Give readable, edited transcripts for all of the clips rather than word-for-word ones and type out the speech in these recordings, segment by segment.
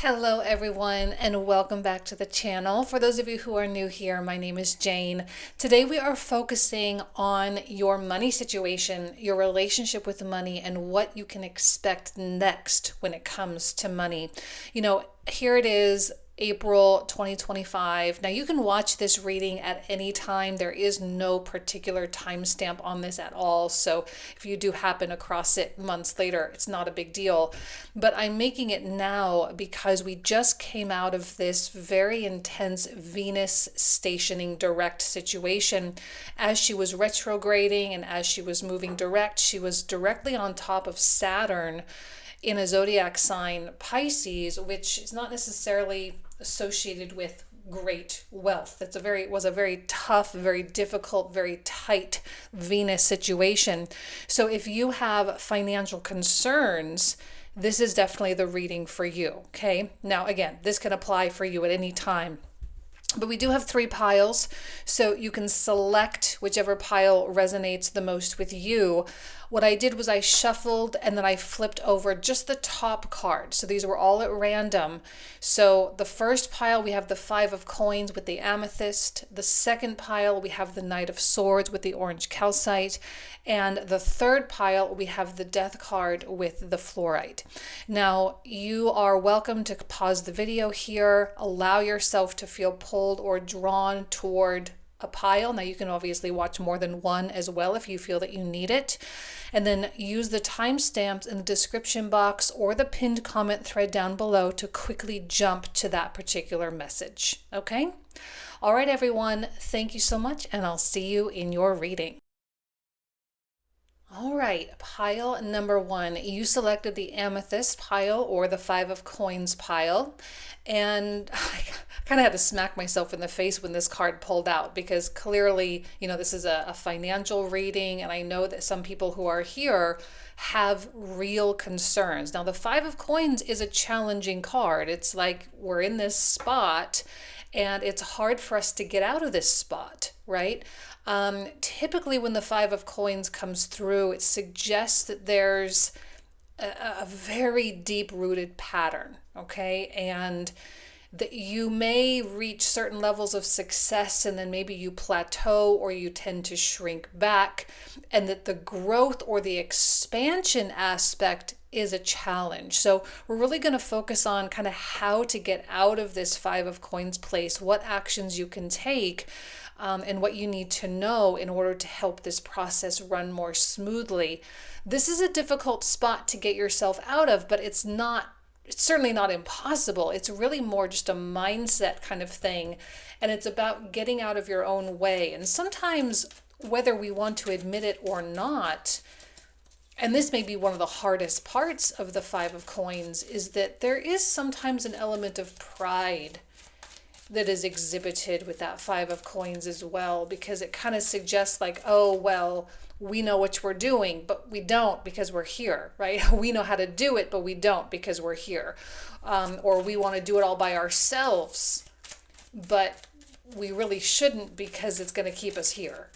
Hello everyone and welcome back to the channel. For those of you who are new here, my name is Jane. Today we are focusing on your money situation, your relationship with money, and what you can expect next when it comes to money. Here it is, April 2025. Now you can watch this reading at any time. There is no particular timestamp on this at all. So if you do happen across it months later, it's not a big deal. But I'm making it now because we just came out of this very intense Venus stationing direct situation. As she was retrograding and as she was moving direct, she was directly on top of Saturn in a zodiac sign, Pisces, which is not necessarily associated with great wealth. It was a very tough, very difficult, very tight Venus situation. So if you have financial concerns, this is definitely the reading for you, okay? Now, again, this can apply for you at any time. But we do have 3 piles, so you can select whichever pile resonates the most with you. What I did was I shuffled and then I flipped over just the top card. So these were all at random. So the first pile, we have the 5 of coins with the amethyst. The second pile, we have the Knight of Swords with the orange calcite. And the third pile, we have the Death card with the fluorite. Now, you are welcome to pause the video here, allow yourself to feel pulled or drawn toward a pile. Now you can obviously watch more than one as well if you feel that you need it. And then use the timestamps in the description box or the pinned comment thread down below to quickly jump to that particular message. Okay? All right, everyone. Thank you so much, and I'll see you in your reading. All right, pile number 1. You selected the amethyst pile or the 5 of coins pile. And I kind of had to smack myself in the face when this card pulled out because clearly, this is a financial reading. And I know that some people who are here have real concerns. Now, the 5 of coins is a challenging card. It's like we're in this spot and it's hard for us to get out of this spot, right? Typically when the 5 of coins comes through, it suggests that there's a very deep-rooted pattern, okay? And that you may reach certain levels of success and then maybe you plateau or you tend to shrink back, and that the growth or the expansion aspect is a challenge. So we're really going to focus on kind of how to get out of this 5 of coins place, what actions you can take, and what you need to know in order to help this process run more smoothly. This is a difficult spot to get yourself out of, but it's certainly not impossible. It's really more just a mindset kind of thing. And it's about getting out of your own way. And sometimes, whether we want to admit it or not, and this may be one of the hardest parts of the 5 of coins, is that there is sometimes an element of pride that is exhibited with that 5 of coins as well, because it kind of suggests like, oh, well, we know what we're doing, but we don't because we're here, right? We know how to do it, but we don't because we're here. Or we want to do it all by ourselves, but we really shouldn't because it's going to keep us here,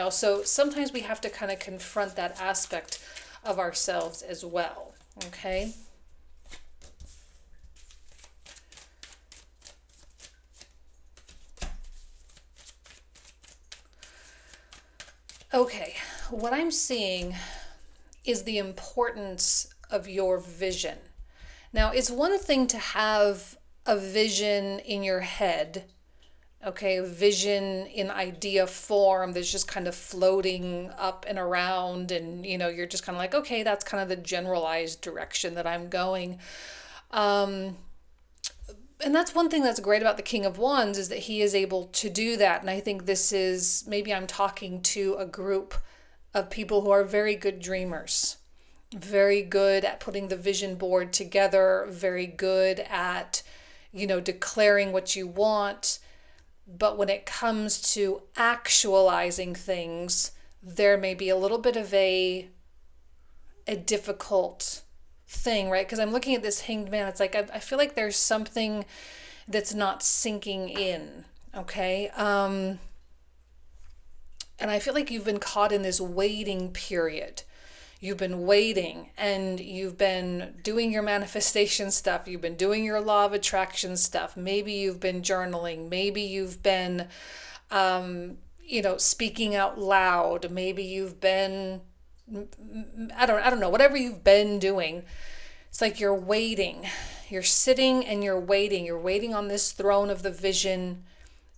So sometimes we have to kind of confront that aspect of ourselves as well, okay? Okay, what I'm seeing is the importance of your vision. Now, it's one thing to have a vision in your head, okay, a vision in idea form that's just kind of floating up and around, and you're just kind of like, okay, that's kind of the generalized direction that I'm going. And that's one thing that's great about the King of Wands, is that he is able to do that. And I think this is, maybe I'm talking to a group of people who are very good dreamers, very good at putting the vision board together, very good at, declaring what you want. But when it comes to actualizing things, there may be a little bit of a difficult thing, right? Because I'm looking at this Hanged Man. It's like I feel like there's something that's not sinking in, okay? And I feel like you've been caught in this waiting period. you've been waiting and you've been doing your manifestation stuff. You've been doing your law of attraction stuff. Maybe you've been journaling. Maybe you've been, speaking out loud. Maybe you've been, I don't know, whatever you've been doing. It's like you're waiting. You're sitting and you're waiting. You're waiting on this throne of the vision.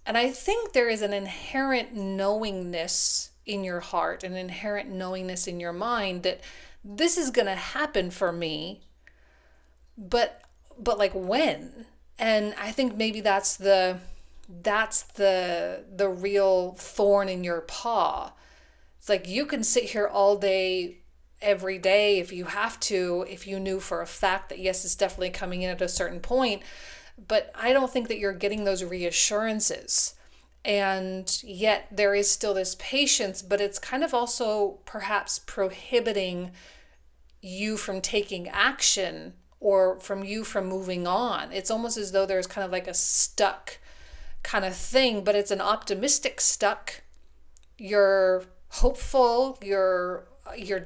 And I think there is an inherent knowingness in your heart, an inherent knowingness in your mind that this is going to happen for me, but like when? And I think maybe that's the real thorn in your paw. It's like you can sit here all day every day if you have to, if you knew for a fact that yes, it's definitely coming in at a certain point, but I don't think that you're getting those reassurances. And yet there is still this patience, but it's kind of also perhaps prohibiting you from taking action or from you from moving on. It's almost as though there's kind of like a stuck kind of thing, but it's an optimistic stuck. You're hopeful, you're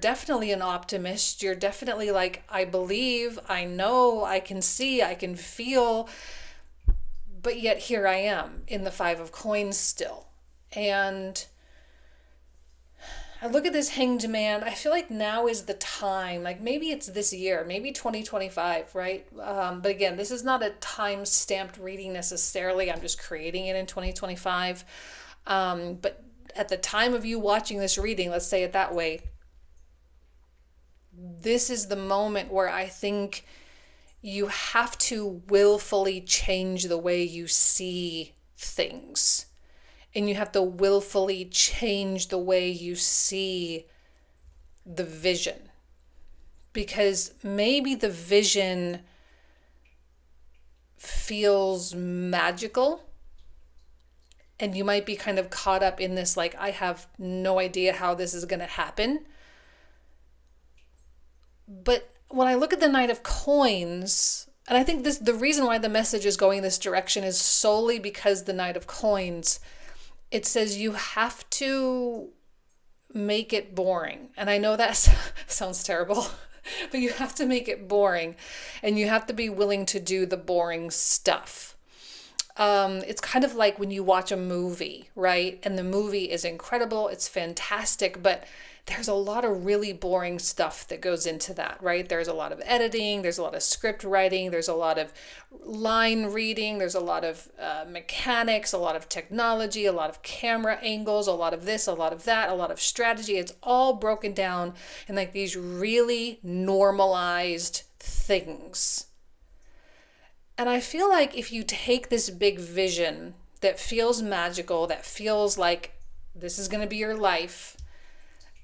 definitely an optimist. You're definitely like, I believe, I know, I can see, I can feel. But yet here I am in the Five of Coins still. And I look at this Hanged Man. I feel like now is the time. Like maybe it's this year, maybe 2025, right? But again, this is not a time-stamped reading necessarily. I'm just creating it in 2025. But at the time of you watching this reading, let's say it that way, this is the moment where I think you have to willfully change the way you see things. And you have to willfully change the way you see the vision. Because maybe the vision feels magical. And you might be kind of caught up in this, like, I have no idea how this is going to happen. But when I look at the Knight of Coins, and I think the reason why the message is going this direction is solely because the Knight of Coins, it says you have to make it boring. And I know that sounds terrible, but you have to make it boring and you have to be willing to do the boring stuff. It's kind of like when you watch a movie, right? And the movie is incredible, it's fantastic, but there's a lot of really boring stuff that goes into that, right? There's a lot of editing, there's a lot of script writing, there's a lot of line reading, there's a lot of mechanics, a lot of technology, a lot of camera angles, a lot of this, a lot of that, a lot of strategy. It's all broken down in like these really normalized things. And I feel like if you take this big vision that feels magical, that feels like this is going to be your life,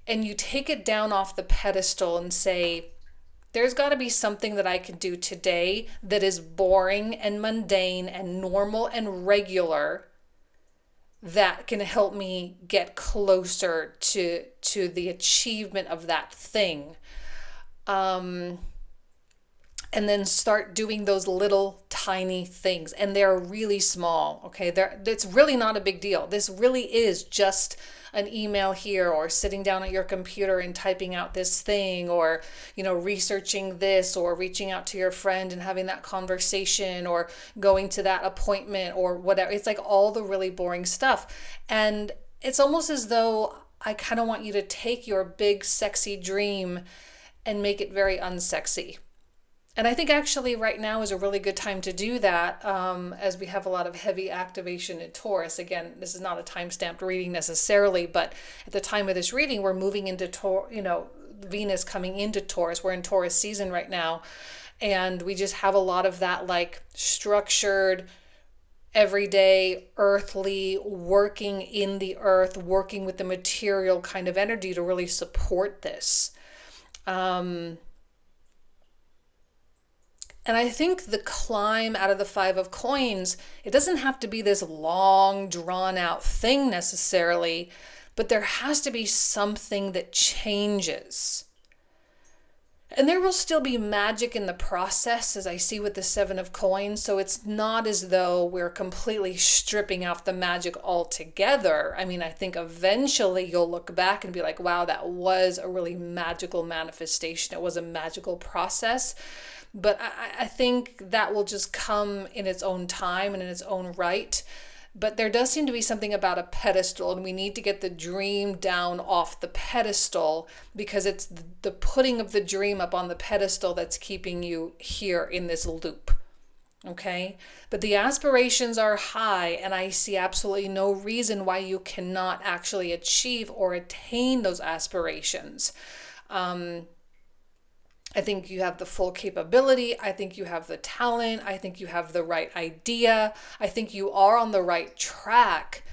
and you take it down off the pedestal and say, there's got to be something that I can do today that is boring and mundane and normal and regular that can help me get closer to the achievement of that thing. And then start doing those little tiny things. And they're really small, okay? It's really not a big deal. This really is just an email here, or sitting down at your computer and typing out this thing, or, researching this, or reaching out to your friend and having that conversation, or going to that appointment, or whatever. It's like all the really boring stuff. And it's almost as though I kind of want you to take your big, sexy dream and make it very unsexy. And I think actually right now is a really good time to do that, as we have a lot of heavy activation in Taurus. Again, this is not a time-stamped reading necessarily, but at the time of this reading, we're moving into Venus coming into Taurus. We're in Taurus season right now, and we just have a lot of that like structured, everyday, earthly, working in the earth, working with the material kind of energy to really support this. And I think the climb out of the Five of Coins, it doesn't have to be this long, drawn-out thing necessarily, but there has to be something that changes. And there will still be magic in the process, as I see with the Seven of Coins. So it's not as though we're completely stripping out the magic altogether. I mean, I think eventually you'll look back and be like, wow, that was a really magical manifestation. It was a magical process. But I think that will just come in its own time and in its own right. But there does seem to be something about a pedestal, and we need to get the dream down off the pedestal, because it's the putting of the dream up on the pedestal that's keeping you here in this loop. Okay? But the aspirations are high, and I see absolutely no reason why you cannot actually achieve or attain those aspirations. I think you have the full capability. I think you have the talent. I think you have the right idea. I think you are on the right track.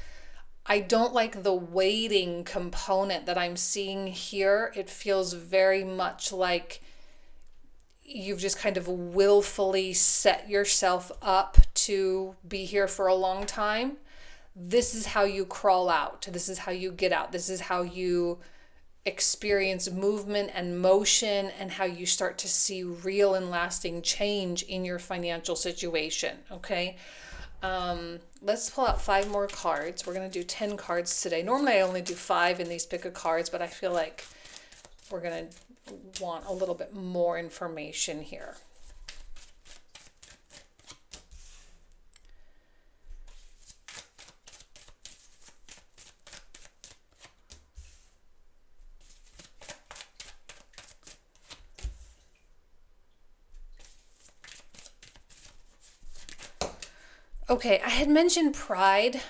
I don't like the waiting component that I'm seeing here. It feels very much like you've just kind of willfully set yourself up to be here for a long time. This is how you crawl out. This is how you get out. This is how you experience movement and motion, and how you start to see real and lasting change in your financial situation. Okay. Let's pull out 5 more cards. We're going to do 10 cards today. Normally I only do 5 in these pick of cards, but I feel like we're going to want a little bit more information here. Okay, I had mentioned pride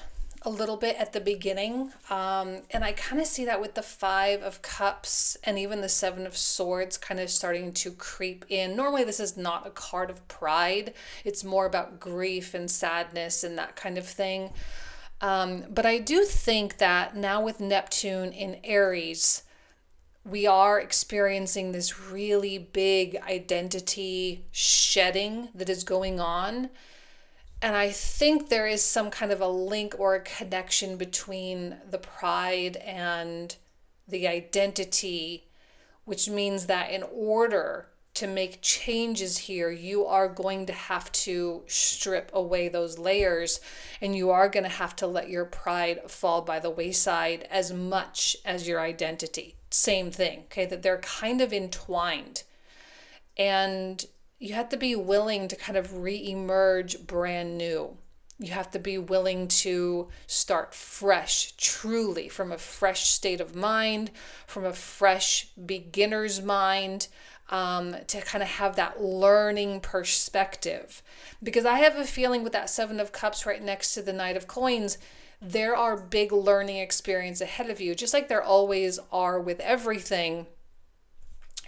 a little bit at the beginning, and I kind of see that with the 5 of Cups and even the 7 of Swords kind of starting to creep in. Normally this is not a card of pride. It's more about grief and sadness and that kind of thing. But I do think that now with Neptune in Aries, we are experiencing this really big identity shedding that is going on. And I think there is some kind of a link or a connection between the pride and the identity, which means that in order to make changes here, you are going to have to strip away those layers, and you are going to have to let your pride fall by the wayside as much as your identity. Same thing, okay? That they're kind of entwined. And you have to be willing to kind of re-emerge brand new. You have to be willing to start fresh, truly, from a fresh state of mind, from a fresh beginner's mind, to kind of have that learning perspective. Because I have a feeling with that 7 of Cups right next to the Knight of Coins, there are big learning experience ahead of you, just like there always are with everything.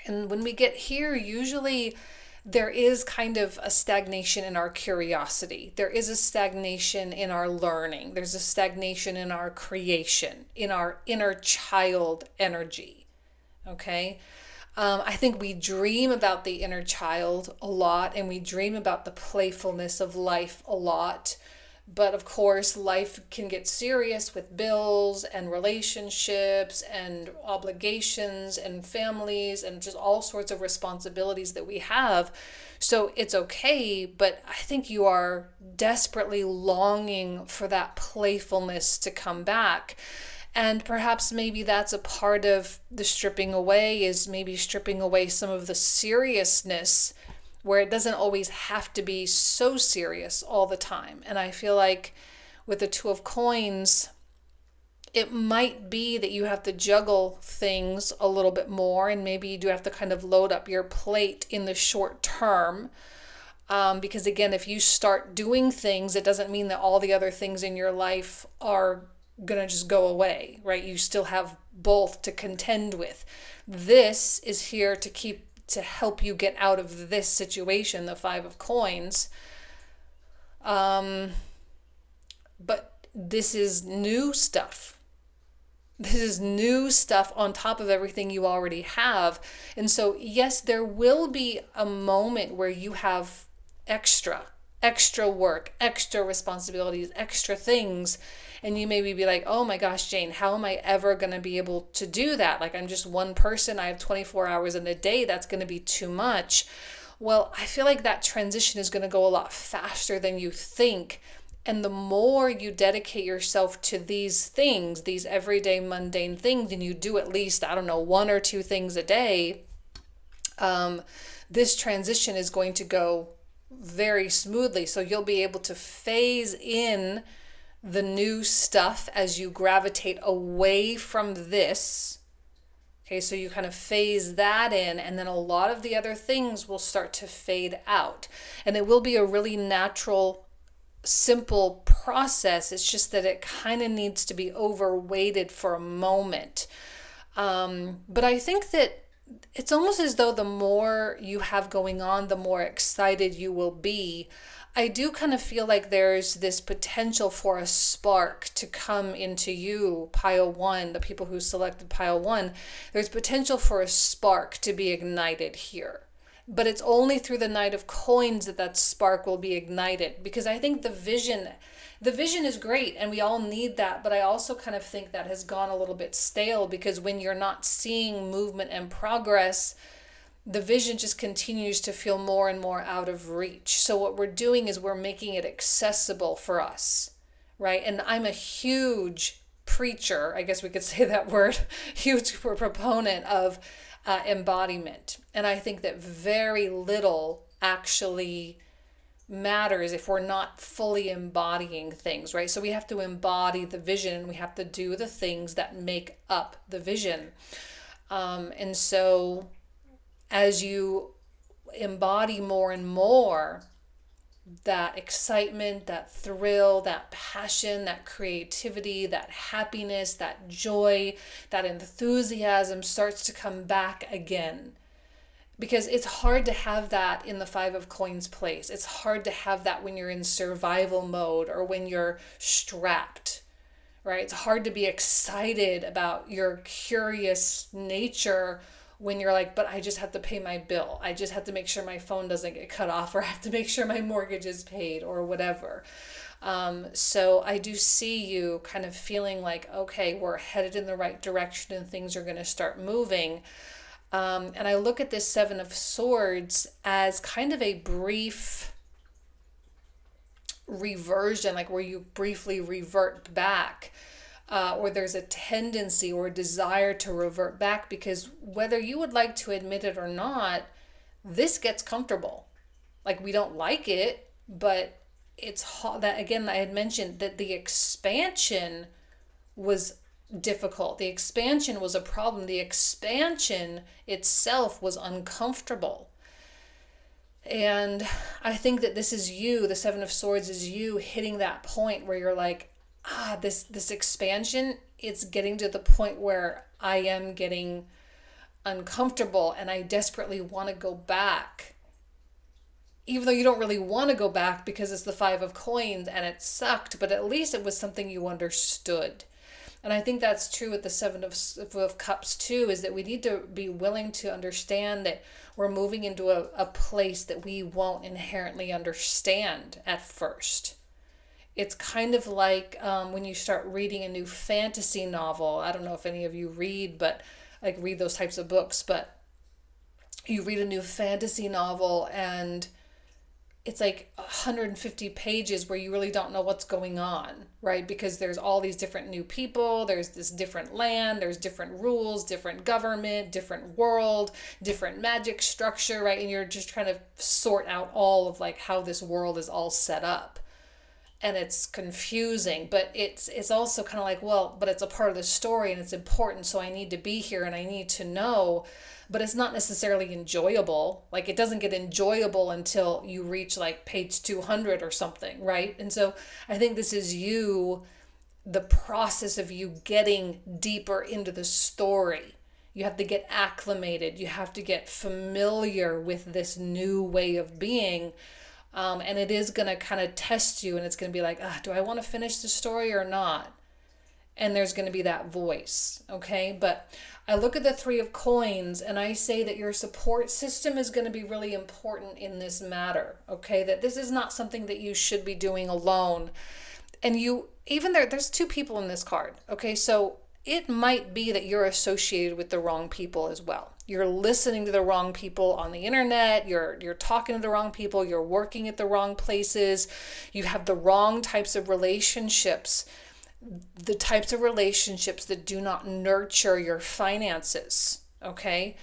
And when we get here, usually there is kind of a stagnation in our curiosity. There is a stagnation in our learning. There's a stagnation in our creation, in our inner child energy. Okay? I think we dream about the inner child a lot, and we dream about the playfulness of life a lot. But of course, life can get serious with bills and relationships and obligations and families and just all sorts of responsibilities that we have. So it's okay, but I think you are desperately longing for that playfulness to come back. And perhaps maybe that's a part of the stripping away, is maybe stripping away some of the seriousness, where it doesn't always have to be so serious all the time. And I feel like with the 2 of Coins, it might be that you have to juggle things a little bit more, and maybe you do have to kind of load up your plate in the short term. Because again, if you start doing things, it doesn't mean that all the other things in your life are gonna just go away, right? You still have both to contend with. This is here to help you get out of this situation, the 5 of Coins. But this is new stuff. This is new stuff on top of everything you already have. And so, yes, there will be a moment where you have extra extra work, extra responsibilities, extra things. And you maybe be like, oh my gosh, Jane, how am I ever going to be able to do that? Like, I'm just one person. I have 24 hours in a day. That's going to be too much. Well, I feel like that transition is going to go a lot faster than you think. And the more you dedicate yourself to these things, these everyday mundane things, and you do at least, I don't know, one or two things a day, this transition is going to go very smoothly. So you'll be able to phase in the new stuff as you gravitate away from this. Okay, so you kind of phase that in, and then a lot of the other things will start to fade out. And it will be a really natural, simple process. It's just that it kind of needs to be overweighted for a moment. But I think that it's almost as though the more you have going on, the more excited you will be. I do kind of feel like there's this potential for a spark to come into you, pile one, the people who selected pile one. There's potential for a spark to be ignited here. But it's only through the Knight of Coins that that spark will be ignited. Because I think the vision is great and we all need that. But I also kind of think that has gone a little bit stale, because when you're not seeing movement and progress, the vision just continues to feel more and more out of reach. So what we're doing is we're making it accessible for us, right? And I'm a huge preacher, I guess we could say that word, huge proponent of embodiment. And I think that very little actually matters if we're not fully embodying things, right? So we have to embody the vision, and we have to do the things that make up the vision. And so as you embody more and more that excitement, that thrill, that passion, that creativity, that happiness, that joy, that enthusiasm starts to come back again. Because it's hard to have that in the Five of Coins place. It's hard to have that when you're in survival mode or when you're strapped, right? It's hard to be excited about your curious nature when you're like, but I just have to pay my bill. I just have to make sure my phone doesn't get cut off, or I have to make sure my mortgage is paid, or whatever. So I do see you kind of feeling like, okay, we're headed in the right direction and things are going to start moving. And I look at this Seven of Swords as kind of a brief reversion, like where you briefly revert back. Or there's a tendency or a desire to revert back, because whether you would like to admit it or not, this gets comfortable. Like, we don't like it, but it's that, again, I had mentioned that the expansion was difficult. The expansion was a problem. The expansion itself was uncomfortable. And I think that this is you, the Seven of Swords is you hitting that point where you're like, this expansion, it's getting to the point where I am getting uncomfortable and I desperately want to go back. Even though you don't really want to go back because it's the Five of Coins and it sucked, but at least it was something you understood. And I think that's true with the Seven of Cups too, is that we need to be willing to understand that we're moving into a place that we won't inherently understand at first. It's kind of like when you start reading a new fantasy novel. I don't know if any of you read, but like read those types of books, but you read a new fantasy novel and it's like 150 pages where you really don't know what's going on, right? Because there's all these different new people, there's this different land, there's different rules, different government, different world, different magic structure, right? And you're just trying to sort out all of like how this world is all set up. And it's confusing, but it's also kind of like, well, but it's a part of the story and it's important, so I need to be here and I need to know. But it's not necessarily enjoyable. Like, it doesn't get enjoyable until you reach like page 200 or something, right? And so I think this is you, the process of you getting deeper into the story. You have to get acclimated. You have to get familiar with this new way of being. And it is going to kind of test you, and it's going to be like, do I want to finish the story or not? and there's going to be that voice, okay? But I look at the Three of Coins and I say that your support system is going to be really important in this matter, okay? That this is not something that you should be doing alone. And you, even there's two people in this card, okay? So it might be that you're associated with the wrong people as well. You're listening to the wrong people on the internet, you're talking to the wrong people, you're working at the wrong places, you have the wrong types of relationships, the types of relationships that do not nurture your finances, okay?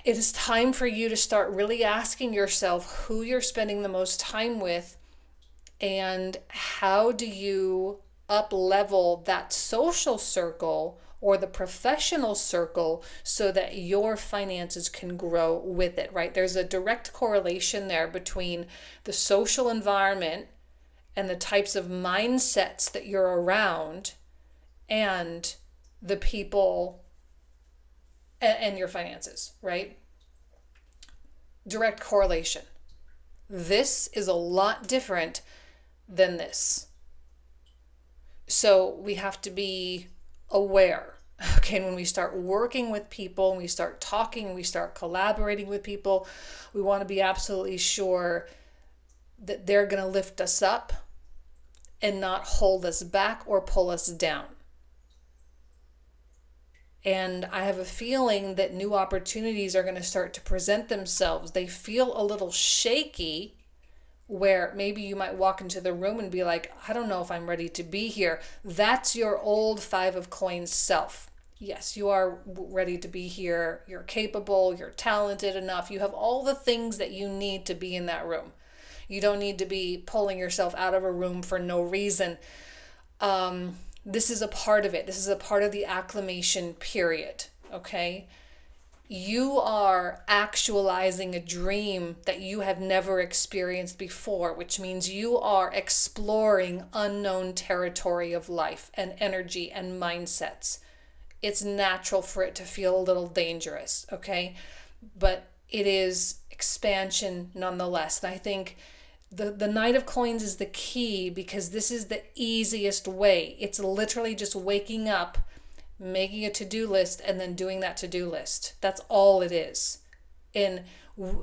It is time for you to start really asking yourself who you're spending the most time with and how do you up level that social circle or the professional circle so that your finances can grow with it, right? There's a direct correlation there between the social environment and the types of mindsets that you're around and the people and your finances, right? Direct correlation. This is a lot different than this. So we have to be aware, okay? When we start working with people, and we start talking, and we start collaborating with people, we want to be absolutely sure that they're going to lift us up and not hold us back or pull us down. And I have a feeling that new opportunities are going to start to present themselves. They feel a little shaky, where maybe you might walk into the room and be like, I don't know if I'm ready to be here. That's your old Five of Coins self. Yes, you are ready to be here. You're capable, you're talented enough. You have all the things that you need to be in that room. You don't need to be pulling yourself out of a room for no reason. This is a part of it. This is a part of the acclimation period, okay? You are actualizing a dream that you have never experienced before, which means you are exploring unknown territory of life and energy and mindsets. It's natural for it to feel a little dangerous, okay? But it is expansion nonetheless. And I think the Knight of Coins is the key because this is the easiest way. It's literally just waking up, making a to-do list, and then doing that to-do list. That's all it is. And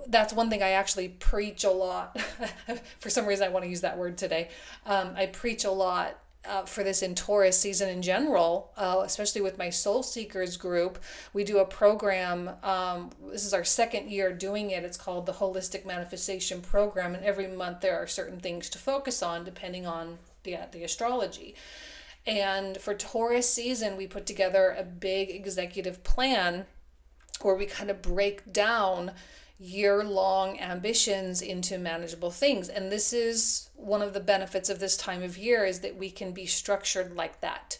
that's one thing I actually preach a lot. For some reason, I want to use that word today. I preach a lot for this in Taurus season in general, especially with my Soul Seekers group. We do a program. This is our second year doing it. It's called the Holistic Manifestation Program. And every month there are certain things to focus on depending on the astrology. And for Taurus season, we put together a big executive plan where we kind of break down year-long ambitions into manageable things. And this is one of the benefits of this time of year, is that we can be structured like that.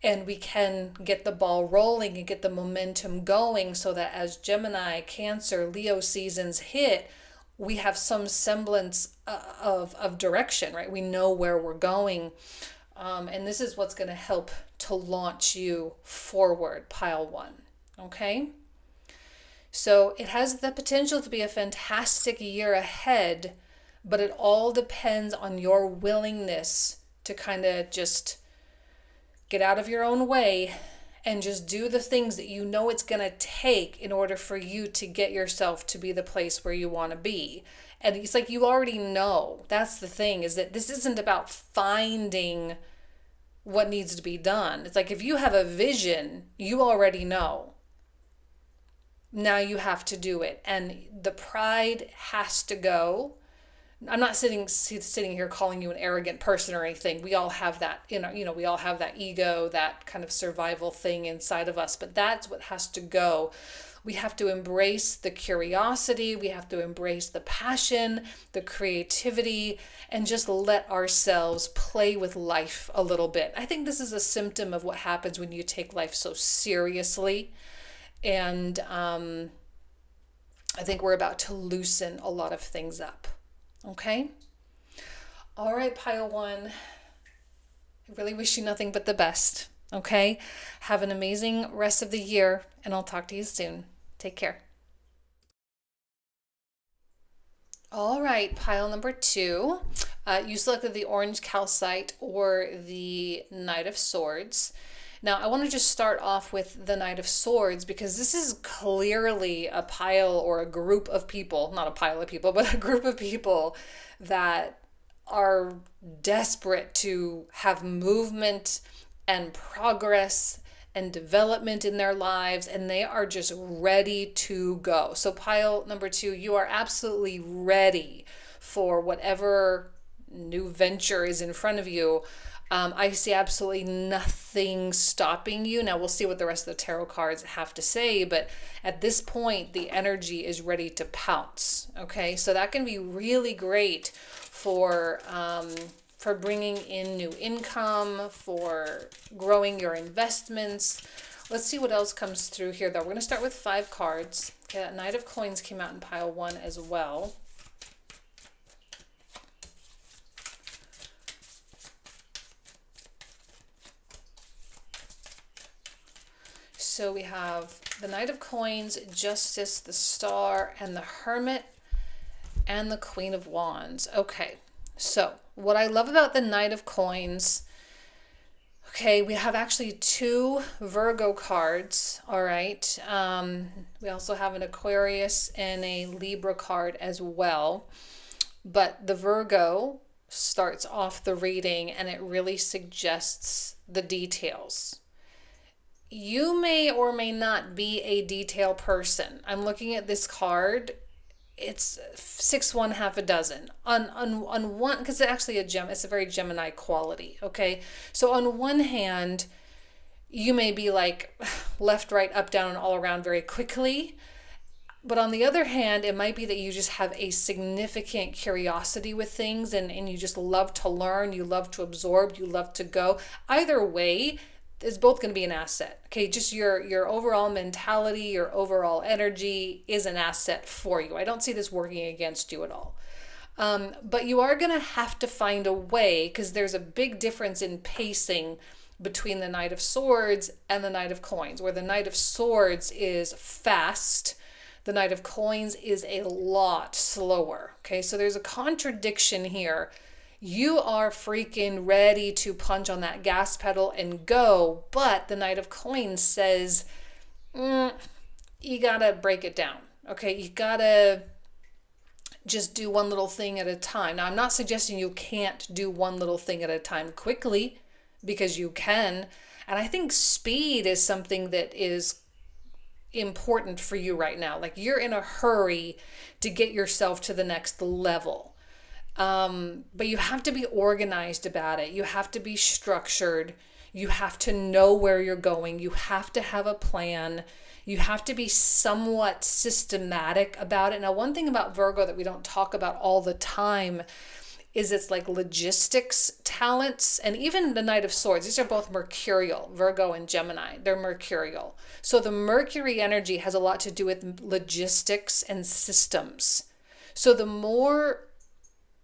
And we can get the ball rolling and get the momentum going so that as Gemini, Cancer, Leo seasons hit, we have some semblance of direction, right? We know where we're going. And this is what's going to help to launch you forward, pile one, okay? So it has the potential to be a fantastic year ahead, but it all depends on your willingness to kind of just get out of your own way and just do the things that you know it's going to take in order for you to get yourself to be the place where you want to be. And it's like you already know. That's the thing, is that this isn't about finding what needs to be done. It's like if you have a vision, you already know. Now you have to do it. And the pride has to go. I'm not sitting here calling you an arrogant person or anything. We all have that, we all have that ego, that kind of survival thing inside of us, but that's what has to go. We have to embrace the curiosity. We have to embrace the passion, the creativity, and just let ourselves play with life a little bit. I think this is a symptom of what happens when you take life so seriously. And I think we're about to loosen a lot of things up. Okay? All right, pile one. I really wish you nothing but the best. Okay? Have an amazing rest of the year, and I'll talk to you soon. Take care. All right, pile number two. You selected the orange calcite or the Knight of Swords. Now, I want to just start off with the Knight of Swords because this is clearly a pile or a group of people, not a pile of people, but a group of people that are desperate to have movement and progress and development in their lives, and they are just ready to go. So pile number 2, you are absolutely ready for whatever new venture is in front of you. I see absolutely nothing stopping you. Now we'll see what the rest of the tarot cards have to say, but at this point, the energy is ready to pounce. Okay, so that can be really great for bringing in new income, for growing your investments. Let's see what else comes through here, though. We're going to start with 5 cards. Okay, that Knight of Coins came out in pile 1 as well. So we have the Knight of Coins, Justice, the Star, and the Hermit, and the Queen of Wands. Okay, so what I love about the Knight of Coins, okay, we have actually 2 Virgo cards, all right. We also have an Aquarius and a Libra card as well. But the Virgo starts off the reading and it really suggests the details. You may or may not be a detail person. I'm looking at this card. It's 6 1 half a dozen. On one, because it's actually it's a very Gemini quality. Okay, so on one hand, you may be like left, right, up, down, and all around very quickly. But on the other hand, it might be that you just have a significant curiosity with things and you just love to learn, you love to absorb, you love to go. Either way, it's both going to be an asset. Okay, just your overall mentality, your overall energy is an asset for you. I don't see this working against you at all. But you are going to have to find a way, because there's a big difference in pacing between the Knight of Swords and the Knight of Coins, where the Knight of Swords is fast, the Knight of Coins is a lot slower. Okay, so there's a contradiction here. You are freaking ready to punch on that gas pedal and go, but the Knight of Coins says, you gotta break it down. Okay, you gotta just do one little thing at a time. Now, I'm not suggesting you can't do one little thing at a time quickly, because you can. And I think speed is something that is important for you right now. Like, you're in a hurry to get yourself to the next level. But you have to be organized about it. You have to be structured. You have to know where you're going. You have to have a plan. You have to be somewhat systematic about it. Now, one thing about Virgo that we don't talk about all the time is its like logistics talents, and even the Knight of Swords. These are both mercurial, Virgo and Gemini. They're mercurial. So the Mercury energy has a lot to do with logistics and systems. So the more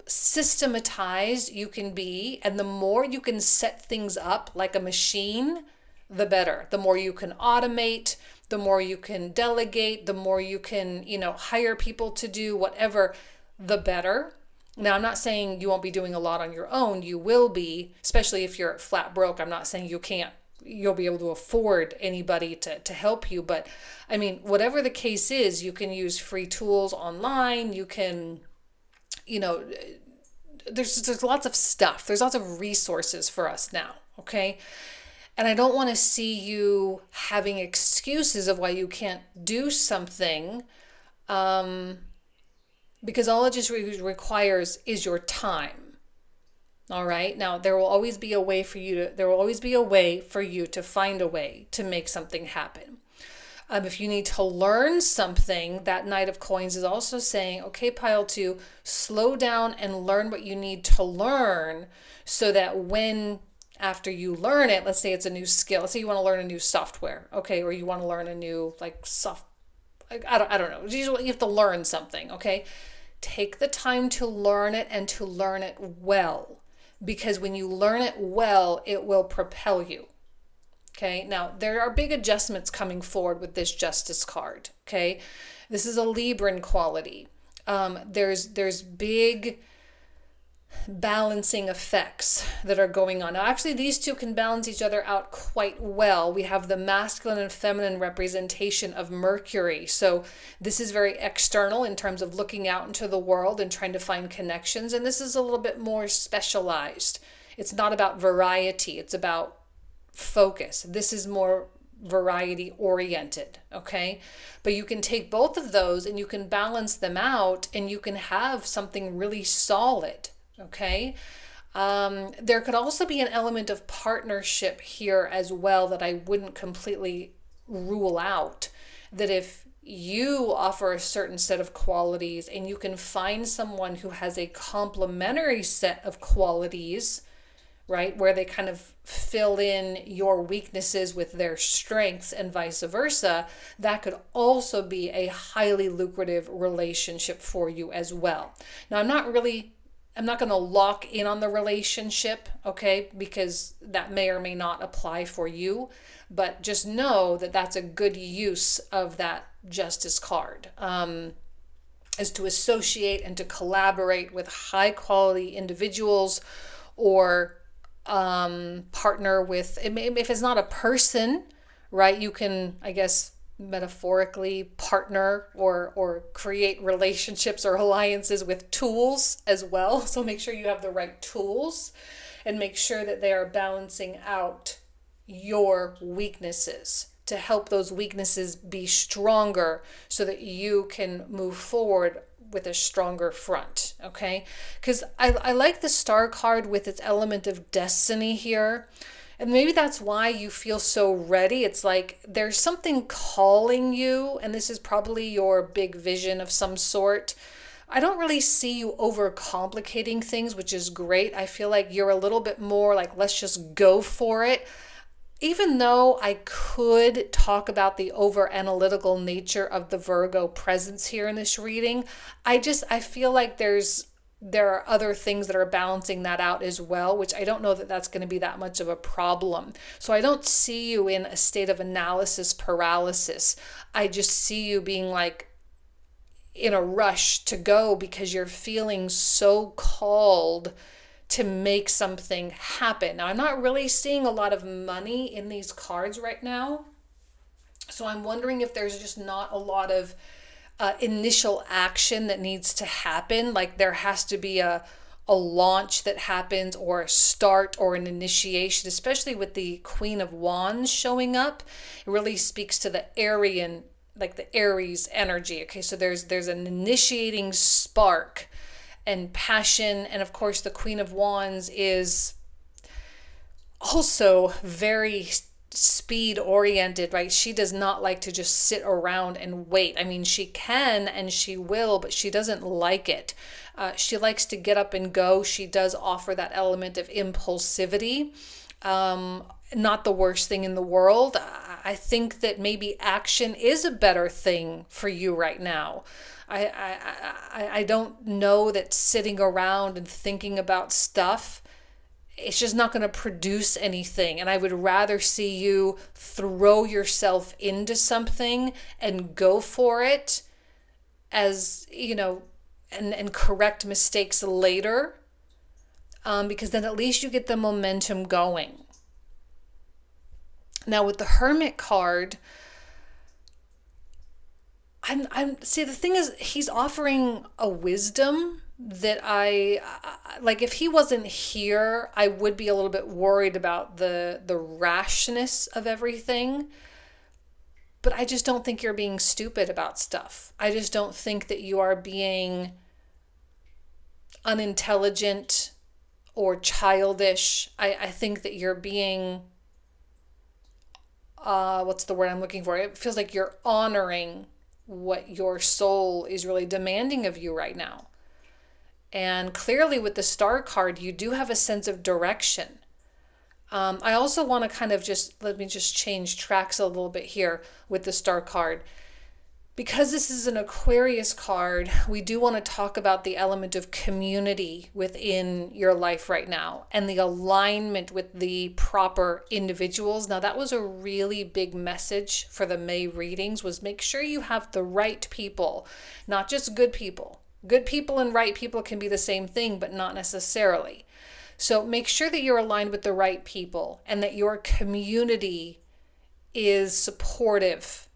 systematized you can be, and the more you can set things up like a machine, the better. The more you can automate, the more you can delegate, the more you can, hire people to do whatever, the better. Now, I'm not saying you won't be doing a lot on your own. You will be, especially if you're flat broke. I'm not saying you'll be able to afford anybody to help you. But I mean, whatever the case is, you can use free tools online. You can, there's lots of stuff. There's lots of resources for us now. Okay. And I don't want to see you having excuses of why you can't do something, because all it just requires is your time. All right. Now, there will always be a way for you to find a way to make something happen. If you need to learn something, that Knight of Coins is also saying, okay, pile 2, slow down and learn what you need to learn, so that after you learn it, let's say it's a new skill. Let's say you want to learn a new software, okay, or you want to learn a new I don't know. Usually you have to learn something, okay? Take the time to learn it and to learn it well, because when you learn it well, it will propel you. Okay, now there are big adjustments coming forward with this Justice card. Okay, this is a Libran quality. There's big balancing effects that are going on. Now, actually, these two can balance each other out quite well. We have the masculine and feminine representation of Mercury. So this is very external in terms of looking out into the world and trying to find connections. And this is a little bit more specialized. It's not about variety. It's about focus. This is more variety oriented, okay? But you can take both of those and you can balance them out and you can have something really solid, okay? There could also be an element of partnership here as well that I wouldn't completely rule out. That if you offer a certain set of qualities and you can find someone who has a complementary set of qualities, right, where they kind of fill in your weaknesses with their strengths and vice versa, that could also be a highly lucrative relationship for you as well. Now, I'm not going to lock in on the relationship, okay, because that may or may not apply for you, but just know that that's a good use of that Justice card, is to associate and to collaborate with high quality individuals, or partner with, if it's not a person, right, you can, I guess, metaphorically partner or create relationships or alliances with tools as well. So make sure you have the right tools and make sure that they are balancing out your weaknesses to help those weaknesses be stronger so that you can move forward with a stronger front, okay? Because I like the Star card with its element of destiny here. And maybe that's why you feel so ready. It's like there's something calling you, and this is probably your big vision of some sort. I don't really see you overcomplicating things, which is great. I feel like you're a little bit more like, let's just go for it. Even though I could talk about the over analytical nature of the Virgo presence here in this reading, I feel like there are other things that are balancing that out as well, which I don't know that that's going to be that much of a problem. So I don't see you in a state of analysis paralysis. I just see you being like in a rush to go because you're feeling so called to make something happen. Now, I'm not really seeing a lot of money in these cards right now. So I'm wondering if there's just not a lot of initial action that needs to happen. Like there has to be a launch that happens, or a start, or an initiation, especially with the Queen of Wands showing up. It really speaks to the Aryan, like the Aries energy. Okay, so there's an initiating spark and passion. And of course, the Queen of Wands is also very speed oriented, right? She does not like to just sit around and wait. I mean, she can and she will, but she doesn't like it. She likes to get up and go. She does offer that element of impulsivity. Not the worst thing in the world. I think that maybe action is a better thing for you right now. I don't know that sitting around and thinking about stuff, it's just not going to produce anything. And I would rather see you throw yourself into something and go for it, as, you know, and correct mistakes later, because then at least you get the momentum going. Now with the Hermit card, see, the thing is, he's offering a wisdom that I like. If he wasn't here, I would be a little bit worried about the rashness of everything. But I just don't think you're being stupid about stuff. I just don't think that you are being unintelligent or childish. I think that you're being, what's the word I'm looking for? It feels like you're honoring what your soul is really demanding of you right now. And clearly with the Star card, you do have a sense of direction. I also want to kind of let me change tracks a little bit here with the Star card. Because this is an Aquarius card, we do want to talk about the element of community within your life right now and the alignment with the proper individuals. Now, that was a really big message for the May readings, was make sure you have the right people, not just good people, Good people and right people can be the same thing, but not necessarily. So make sure that you're aligned with the right people and that your community is supportive.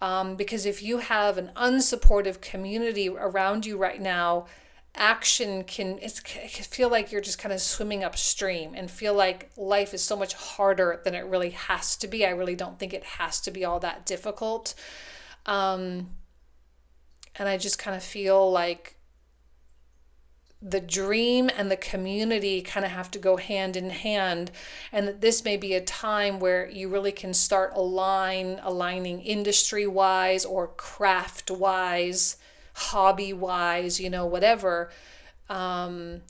Because if you have an unsupportive community around you right now, action it can feel like you're just kind of swimming upstream and feel like life is so much harder than it really has to be. I really don't think it has to be all that difficult. And I just kind of feel like the dream and the community kind of have to go hand in hand, and that this may be a time where you really can start aligning industry wise or craft wise, hobby wise, whatever, because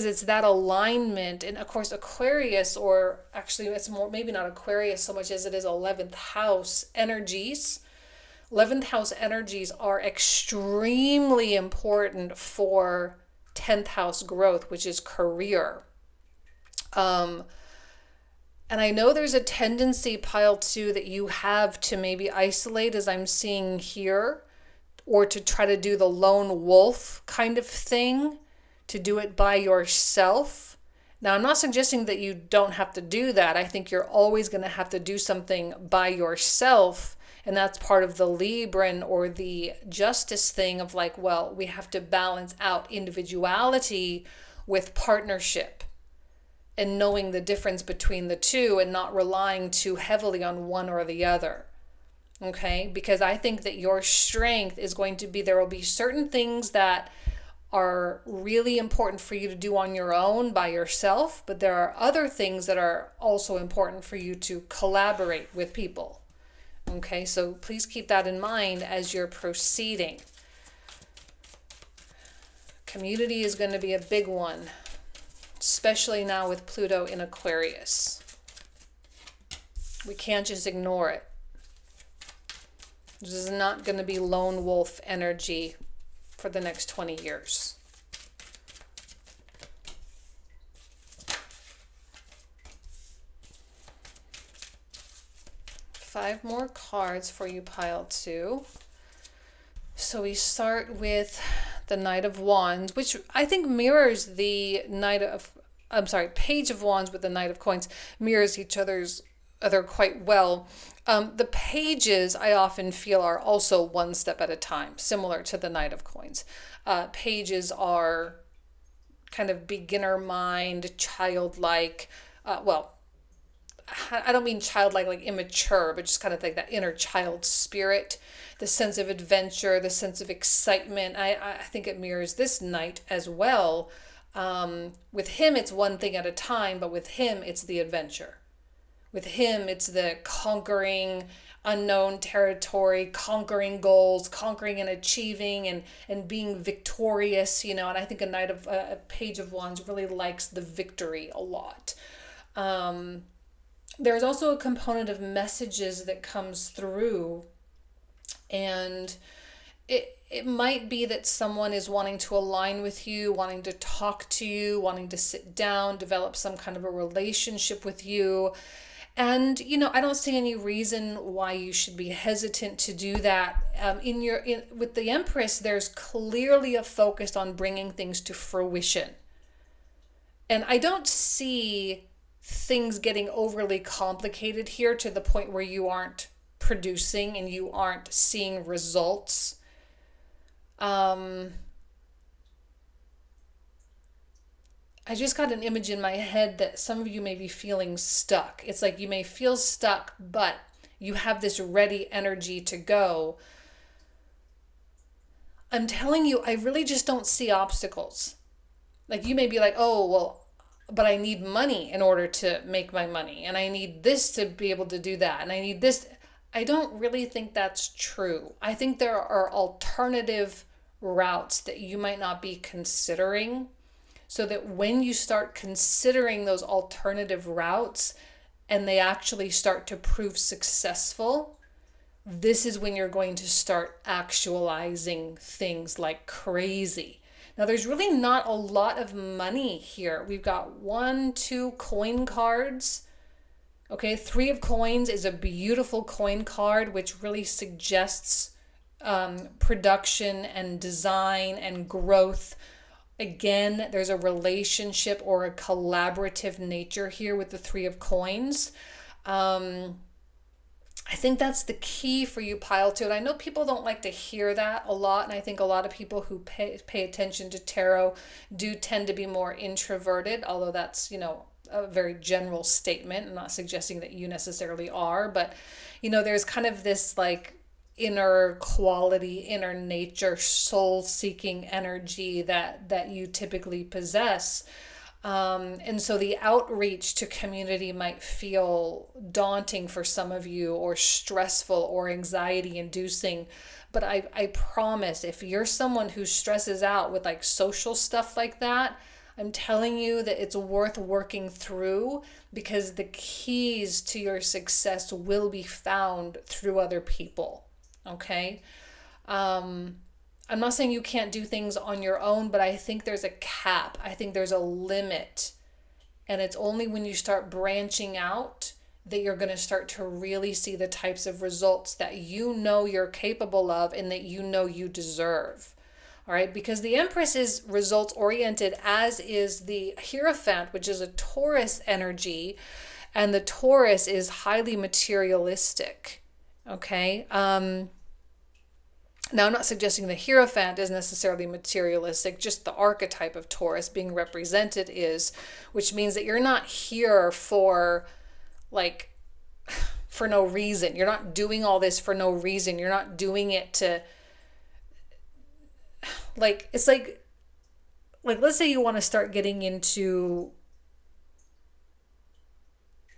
it's that alignment. And of course Aquarius, or actually it's more, maybe not Aquarius so much as it is 11th house energies. 11th house energies are extremely important for 10th house growth, which is career. And I know there's a tendency, pile 2, that you have to maybe isolate, as I'm seeing here, or to try to do the lone wolf kind of thing, to do it by yourself. Now, I'm not suggesting that you don't have to do that. I think you're always going to have to do something by yourself. And that's part of the Libran or the justice thing of like, well, we have to balance out individuality with partnership and knowing the difference between the two and not relying too heavily on one or the other. Okay? Because I think that your strength is going to be, there will be certain things that are really important for you to do on your own by yourself, but there are other things that are also important for you to collaborate with people. Okay, so please keep that in mind as you're proceeding. Community is going to be a big one, especially now with Pluto in Aquarius. We can't just ignore it. This is not going to be lone wolf energy for the next 20 years. Five more cards for you, pile 2. So we start with the Knight of Wands, which I think mirrors the Page of Wands with the Knight of Coins, mirrors each other quite well. The pages, I often feel, are also one step at a time, similar to the Knight of Coins. Pages are kind of beginner mind, childlike, I don't mean childlike, like immature, but just kind of like that inner child spirit, the sense of adventure, the sense of excitement. I think it mirrors this knight as well. With him, it's one thing at a time, but with him, it's the adventure. With him, it's the conquering unknown territory, conquering goals, conquering and achieving and being victorious, and I think a Page of Wands really likes the victory a lot. There's also a component of messages that comes through, and it might be that someone is wanting to align with you, wanting to talk to you, wanting to sit down, develop some kind of a relationship with you. And, I don't see any reason why you should be hesitant to do that. With the Empress, there's clearly a focus on bringing things to fruition. And I don't see things getting overly complicated here to the point where you aren't producing and you aren't seeing results. I just got an image in my head that some of you may be feeling stuck. It's like you may feel stuck, but you have this ready energy to go. I'm telling you, I really just don't see obstacles. Like you may be like, oh, well, but I need money in order to make my money. And I need this to be able to do that. And I need this. I don't really think that's true. I think there are alternative routes that you might not be considering. So that when you start considering those alternative routes and they actually start to prove successful, this is when you're going to start actualizing things like crazy. Now, there's really not a lot of money here. We've got 1, 2 coin cards. Okay, 3 of coins is a beautiful coin card, which really suggests production and design and growth. Again, there's a relationship or a collaborative nature here with the Three of Coins. I think that's the key for you, Pile 2. And I know people don't like to hear that a lot. And I think a lot of people who pay attention to tarot do tend to be more introverted, although that's, a very general statement. I'm not suggesting that you necessarily are, but, there's kind of this like inner quality, inner nature, soul-seeking energy that you typically possess. And so the outreach to community might feel daunting for some of you, or stressful or anxiety inducing. But I promise, if you're someone who stresses out with like social stuff like that, I'm telling you that it's worth working through, because the keys to your success will be found through other people. Okay? I'm not saying you can't do things on your own, but I think there's a cap. I think there's a limit. And it's only when you start branching out that you're going to start to really see the types of results that you're capable of and that you deserve. All right? Because the Empress is results oriented, as is the Hierophant, which is a Taurus energy. And the Taurus is highly materialistic. Okay? Now, I'm not suggesting the Hierophant is necessarily materialistic, just the archetype of Taurus being represented is, which means that you're not here for no reason. You're not doing all this for no reason. You're not doing it to, it's like let's say you want to start getting into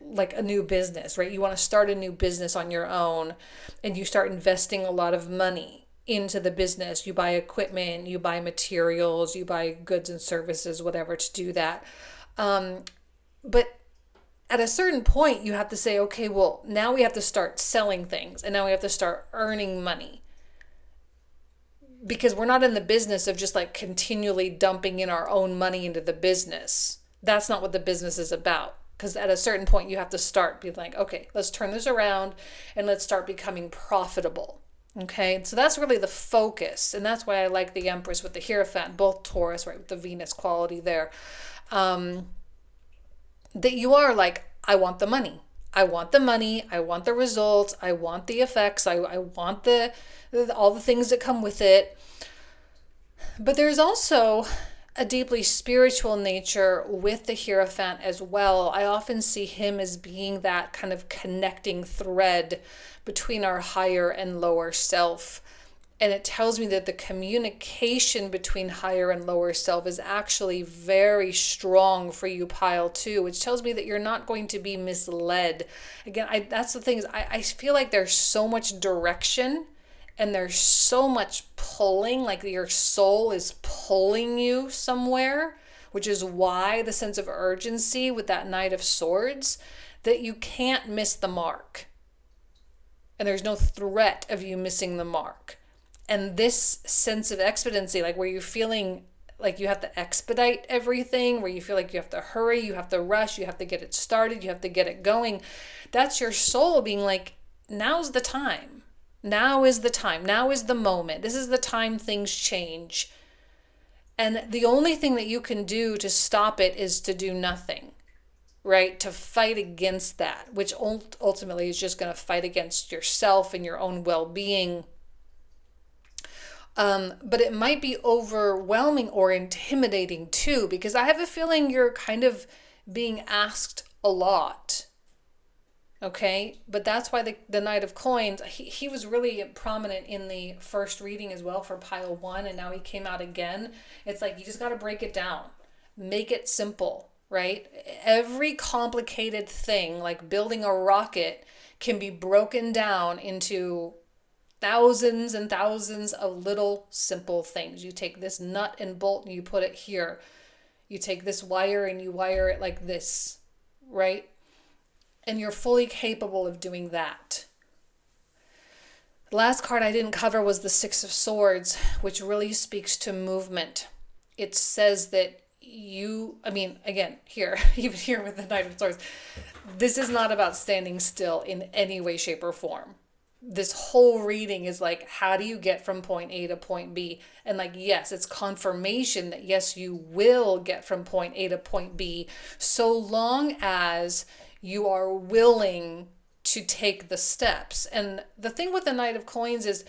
like a new business, right? You want to start a new business on your own, and you start investing a lot of money into the business. You buy equipment, you buy materials, you buy goods and services, whatever, to do that. But at a certain point, you have to say, okay, well, now we have to start selling things, and now we have to start earning money. Because we're not in the business of just like continually dumping in our own money into the business. That's not what the business is about. Because at a certain point, you have to start being like, okay, let's turn this around and let's start becoming profitable. Okay, so that's really the focus. And that's why I like the Empress with the Hierophant, both Taurus, right, with the Venus quality there. That you are like, I want the money. I want the money. I want the results. I want the effects. I want all the things that come with it. But there's also a deeply spiritual nature with the Hierophant as well. I often see him as being that kind of connecting thread between our higher and lower self. And it tells me that the communication between higher and lower self is actually very strong for you, Pile 2, which tells me that you're not going to be misled. Again, that's the thing is I feel like there's so much direction, and there's so much pulling, like your soul is pulling you somewhere, which is why the sense of urgency with that Knight of Swords, that you can't miss the mark. And there's no threat of you missing the mark. And this sense of expediency, like where you're feeling like you have to expedite everything, where you feel like you have to hurry, you have to rush, you have to get it started, you have to get it going. That's your soul being like, now's the time. Now is the time. Now is the moment. This is the time things change. And the only thing that you can do to stop it is to do nothing, right? To fight against that, which ultimately is just going to fight against yourself and your own well-being. But it might be overwhelming or intimidating too, because I have a feeling you're kind of being asked a lot. Okay, but that's why the Knight of Coins, he was really prominent in the first reading as well for Pile 1, and now he came out again. It's like you just got to break it down. Make it simple, right? Every complicated thing, like building a rocket, can be broken down into thousands and thousands of little simple things. You take this nut and bolt and you put it here. You take this wire and you wire it like this, right? And you're fully capable of doing that. The last card I didn't cover was the Six of Swords, which really speaks to movement. It says that again, here, even here with the Knight of Swords, this is not about standing still in any way, shape, or form. this whole reading is like, how do you get from point A to point B? And like, yes, it's confirmation that yes, you will get from point A to point B, so long as you are willing to take the steps. And the thing with the Knight of Coins is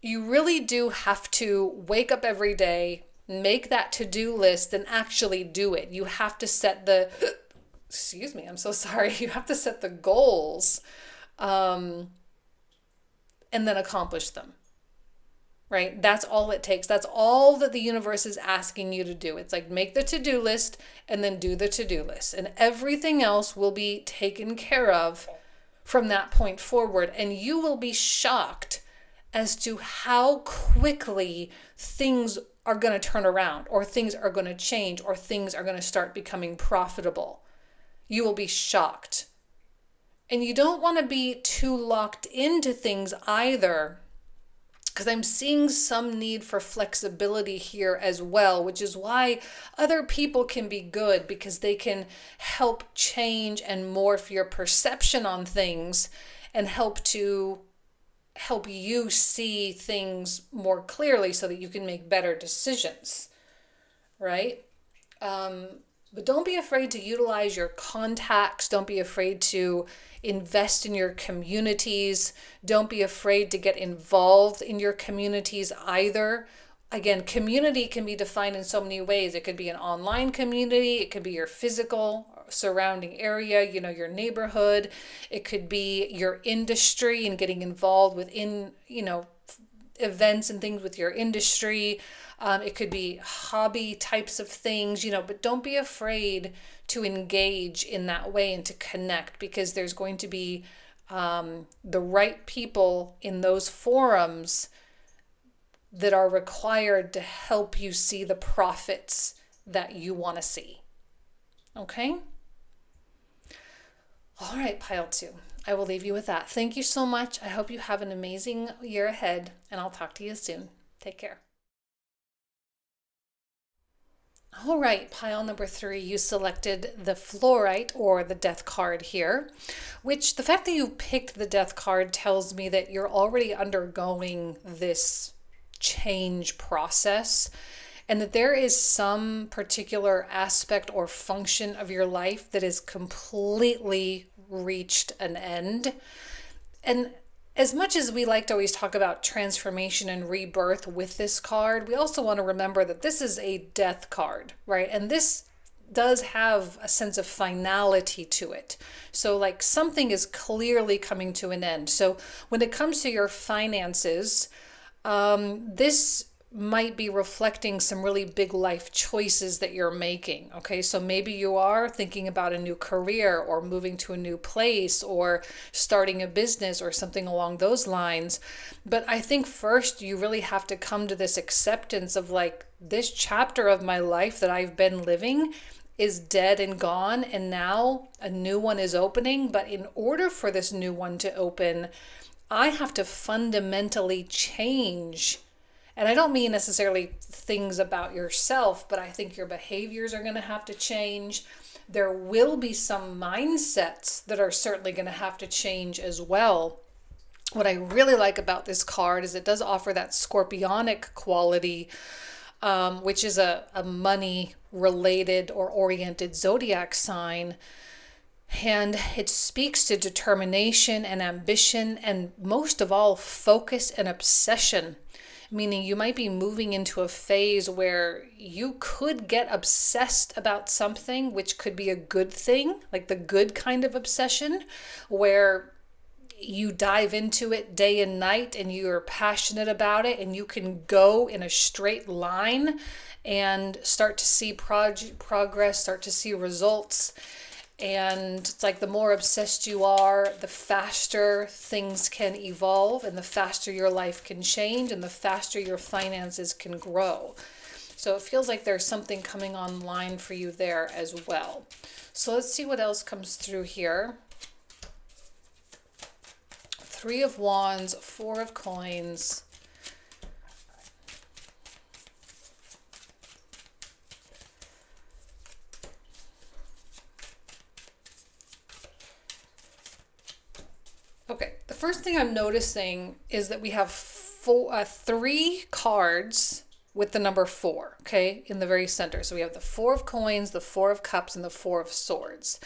you really do have to wake up every day, make that to-do list, and actually do it. You have to set the, excuse me, I'm so sorry. You have to set the goals, and then accomplish them, right? That's all it takes. That's all that the universe is asking you to do. It's like, make the to-do list and then do the to-do list, and everything else will be taken care of from that point forward. And you will be shocked as to how quickly things are going to turn around, or things are going to change, or things are going to start becoming profitable. You will be shocked. And you don't want to be too locked into things either, because I'm seeing some need for flexibility here as well, which is why other people can be good, because they can help change and morph your perception on things and help you see things more clearly so that you can make better decisions, right? But don't be afraid to utilize your contacts. Don't be afraid to invest in your communities. Don't be afraid to get involved in your communities either. Again, community can be defined in so many ways. It could be an online community. It could be your physical surrounding area, your neighborhood. It could be your industry and getting involved within, events and things with your industry. It could be hobby types of things, but don't be afraid to engage in that way and to connect, because there's going to be the right people in those forums that are required to help you see the profits that you want to see. Okay? All right, pile 2. I will leave you with that. Thank you so much. I hope you have an amazing year ahead, and I'll talk to you soon. Take care. All right, pile number 3, you selected the fluorite, or the death card here, which the fact that you picked the death card tells me that you're already undergoing this change process, and that there is some particular aspect or function of your life that is completely reached an end. And as much as we like to always talk about transformation and rebirth with this card, we also want to remember that this is a death card, right? And this does have a sense of finality to it. So like something is clearly coming to an end. So when it comes to your finances, this might be reflecting some really big life choices that you're making. Okay, so maybe you are thinking about a new career, or moving to a new place, or starting a business, or something along those lines. But I think first you really have to come to this acceptance of like, this chapter of my life that I've been living is dead and gone, and now a new one is opening. But in order for this new one to open, I have to fundamentally change. And I don't mean necessarily things about yourself, but I think your behaviors are going to have to change. There will be some mindsets that are certainly going to have to change as well. What I really like about this card is it does offer that scorpionic quality, which is a money related or oriented zodiac sign. And it speaks to determination and ambition, and most of all, focus and obsession. Meaning you might be moving into a phase where you could get obsessed about something, which could be a good thing, like the good kind of obsession, where you dive into it day and night and you're passionate about it, and you can go in a straight line and start to see progress, start to see results. And it's like the more obsessed you are, the faster things can evolve, and the faster your life can change, and the faster your finances can grow. So it feels like there's something coming online for you there as well. So let's see what else comes through here. 3 of Wands, 4 of Coins. Okay, The first thing I'm noticing is that we have three cards with the number 4, okay, in the very center. So we have the 4 of coins, the 4 of cups, and the 4 of swords.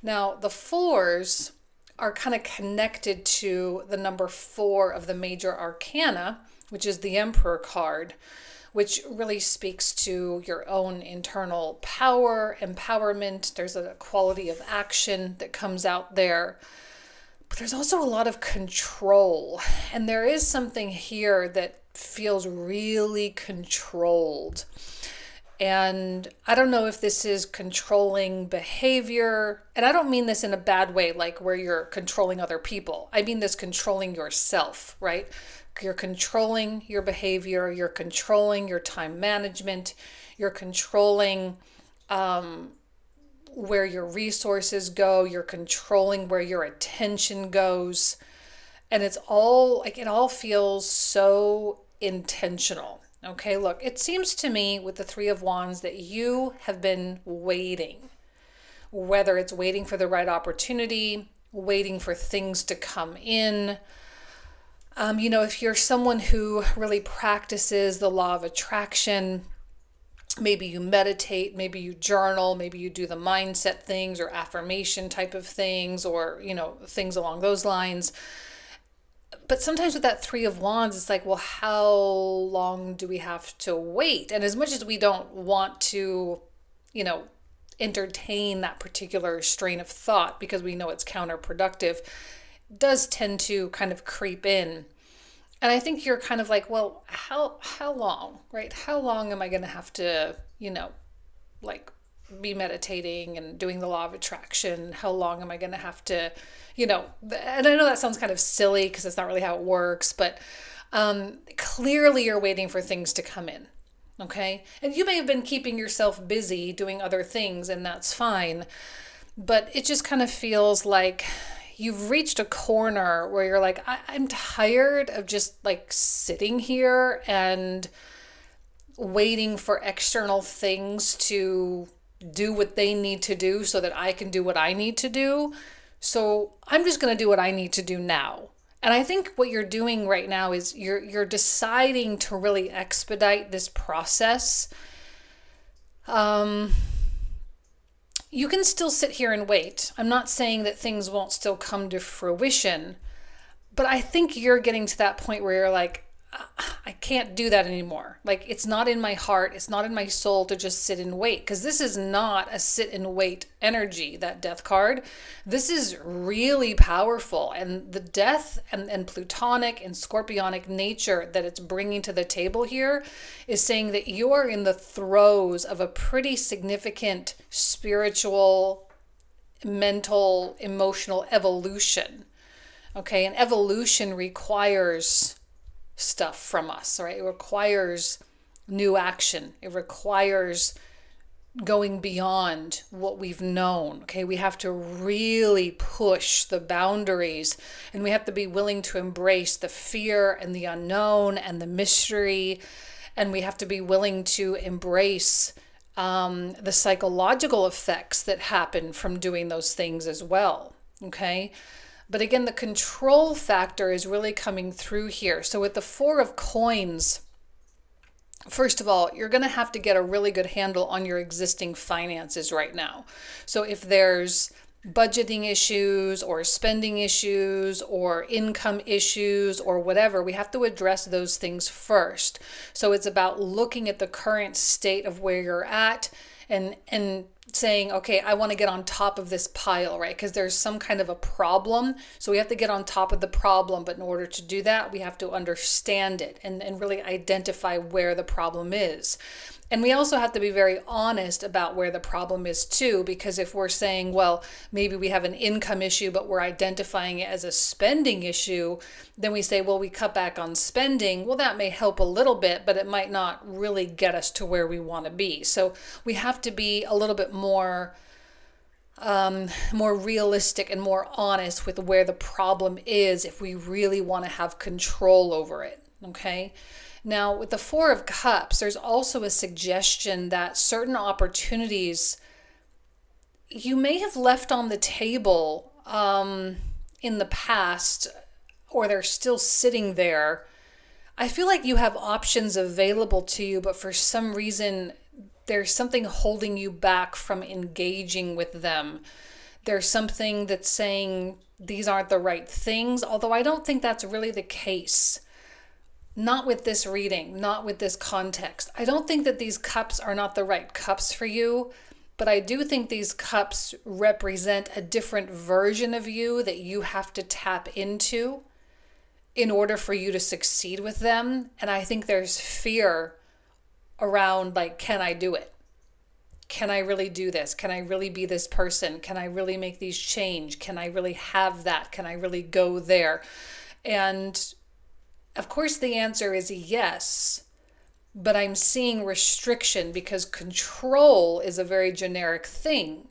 Now, the 4s are kind of connected to the number 4 of the major arcana, which is the Emperor card, which really speaks to your own internal power, empowerment. There's a quality of action that comes out there. But there's also a lot of control. And there is something here that feels really controlled. And I don't know if this is controlling behavior. And I don't mean this in a bad way, like where you're controlling other people. I mean this controlling yourself, right? You're controlling your behavior. You're controlling your time management. You're controlling where your resources go. You're controlling where your attention goes. And it's all like, it all feels so intentional. Okay, look, it seems to me with the 3 of Wands that you have been waiting, whether it's waiting for the right opportunity, waiting for things to come in. If you're someone who really practices the law of attraction, maybe you meditate, maybe you journal, maybe you do the mindset things or affirmation type of things, or, things along those lines. But sometimes with that 3 of Wands, it's like, well, how long do we have to wait? And as much as we don't want to, entertain that particular strain of thought because we know it's counterproductive, it does tend to kind of creep in. And I think you're kind of like, well, how long, right? How long am I going to have to, be meditating and doing the law of attraction? How long am I going to have to, and I know that sounds kind of silly because it's not really how it works, but clearly you're waiting for things to come in, okay? And you may have been keeping yourself busy doing other things, and that's fine, but it just kind of feels like you've reached a corner where you're like, I'm tired of just like sitting here and waiting for external things to do what they need to do so that I can do what I need to do. So I'm just going to do what I need to do now. And I think what you're doing right now is you're deciding to really expedite this process. You can still sit here and wait. I'm not saying that things won't still come to fruition, but I think you're getting to that point where you're like, I can't do that anymore. Like, it's not in my heart, it's not in my soul to just sit and wait, because this is not a sit and wait energy, that death card. This is really powerful, and the death and plutonic and scorpionic nature that it's bringing to the table here is saying that you are in the throes of a pretty significant spiritual, mental, emotional evolution. Okay, and evolution requires stuff from us, right? It requires new action. It requires going beyond what we've known. Okay, we have to really push the boundaries, and we have to be willing to embrace the fear and the unknown and the mystery, and we have to be willing to embrace the psychological effects that happen from doing those things as well. Okay. But again, the control factor is really coming through here. So with the 4 of coins, first of all, you're going to have to get a really good handle on your existing finances right now. So if there's budgeting issues or spending issues or income issues or whatever, we have to address those things first. So it's about looking at the current state of where you're at and saying, okay, I want to get on top of this pile, right? Because there's some kind of a problem. So we have to get on top of the problem. But in order to do that, we have to understand it and really identify where the problem is. And we also have to be very honest about where the problem is too, because if we're saying, well, maybe we have an income issue, but we're identifying it as a spending issue, then we say, well, we cut back on spending. Well, that may help a little bit, but it might not really get us to where we want to be. So we have to be a little bit more realistic and more honest with where the problem is if we really want to have control over it. Okay. Now, with the 4 of Cups, there's also a suggestion that certain opportunities you may have left on the table in the past or they're still sitting there, I feel like you have options available to you, but for some reason, there's something holding you back from engaging with them. There's something that's saying these aren't the right things, although I don't think that's really the case. Not with this reading, not with this context. I don't think that these cups are not the right cups for you, but I do think these cups represent a different version of you that you have to tap into in order for you to succeed with them. And I think there's fear around, like, can I do it? Can I really do this? Can I really be this person? Can I really make these change? Can I really have that? Can I really go there? And of course the answer is yes, but I'm seeing restriction because control is a very generic thing,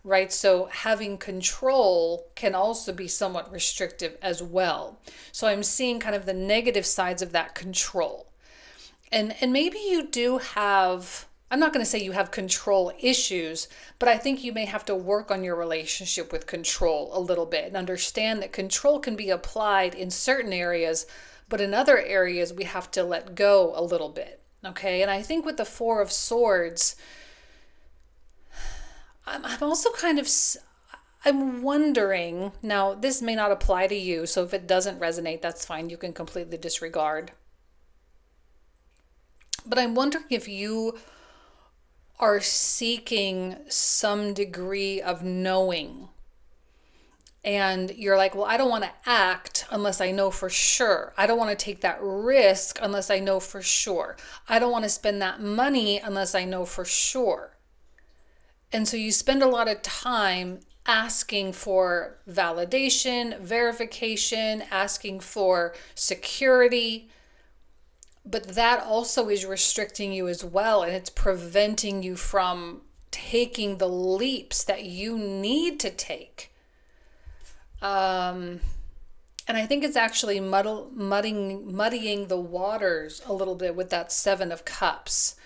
right? So having control can also be somewhat restrictive as well. So I'm seeing kind of the negative sides of that control. And maybe you do have, I'm not going to say you have control issues, but I think you may have to work on your relationship with control a little bit and understand that control can be applied in certain areas, but in other areas we have to let go a little bit. Okay. And I think with the Four of Swords, I'm also kind of, I'm wondering, now this may not apply to you, so if it doesn't resonate, that's fine. You can completely disregard. But I'm wondering if you are seeking some degree of knowing. And you're like, well, I don't want to act unless I know for sure. I don't want to take that risk unless I know for sure. I don't want to spend that money unless I know for sure. And so you spend a lot of time asking for validation, verification, asking for security. But that also is restricting you as well. And it's preventing you from taking the leaps that you need to take. And I think it's actually muddying the waters a little bit with that Seven of Cups.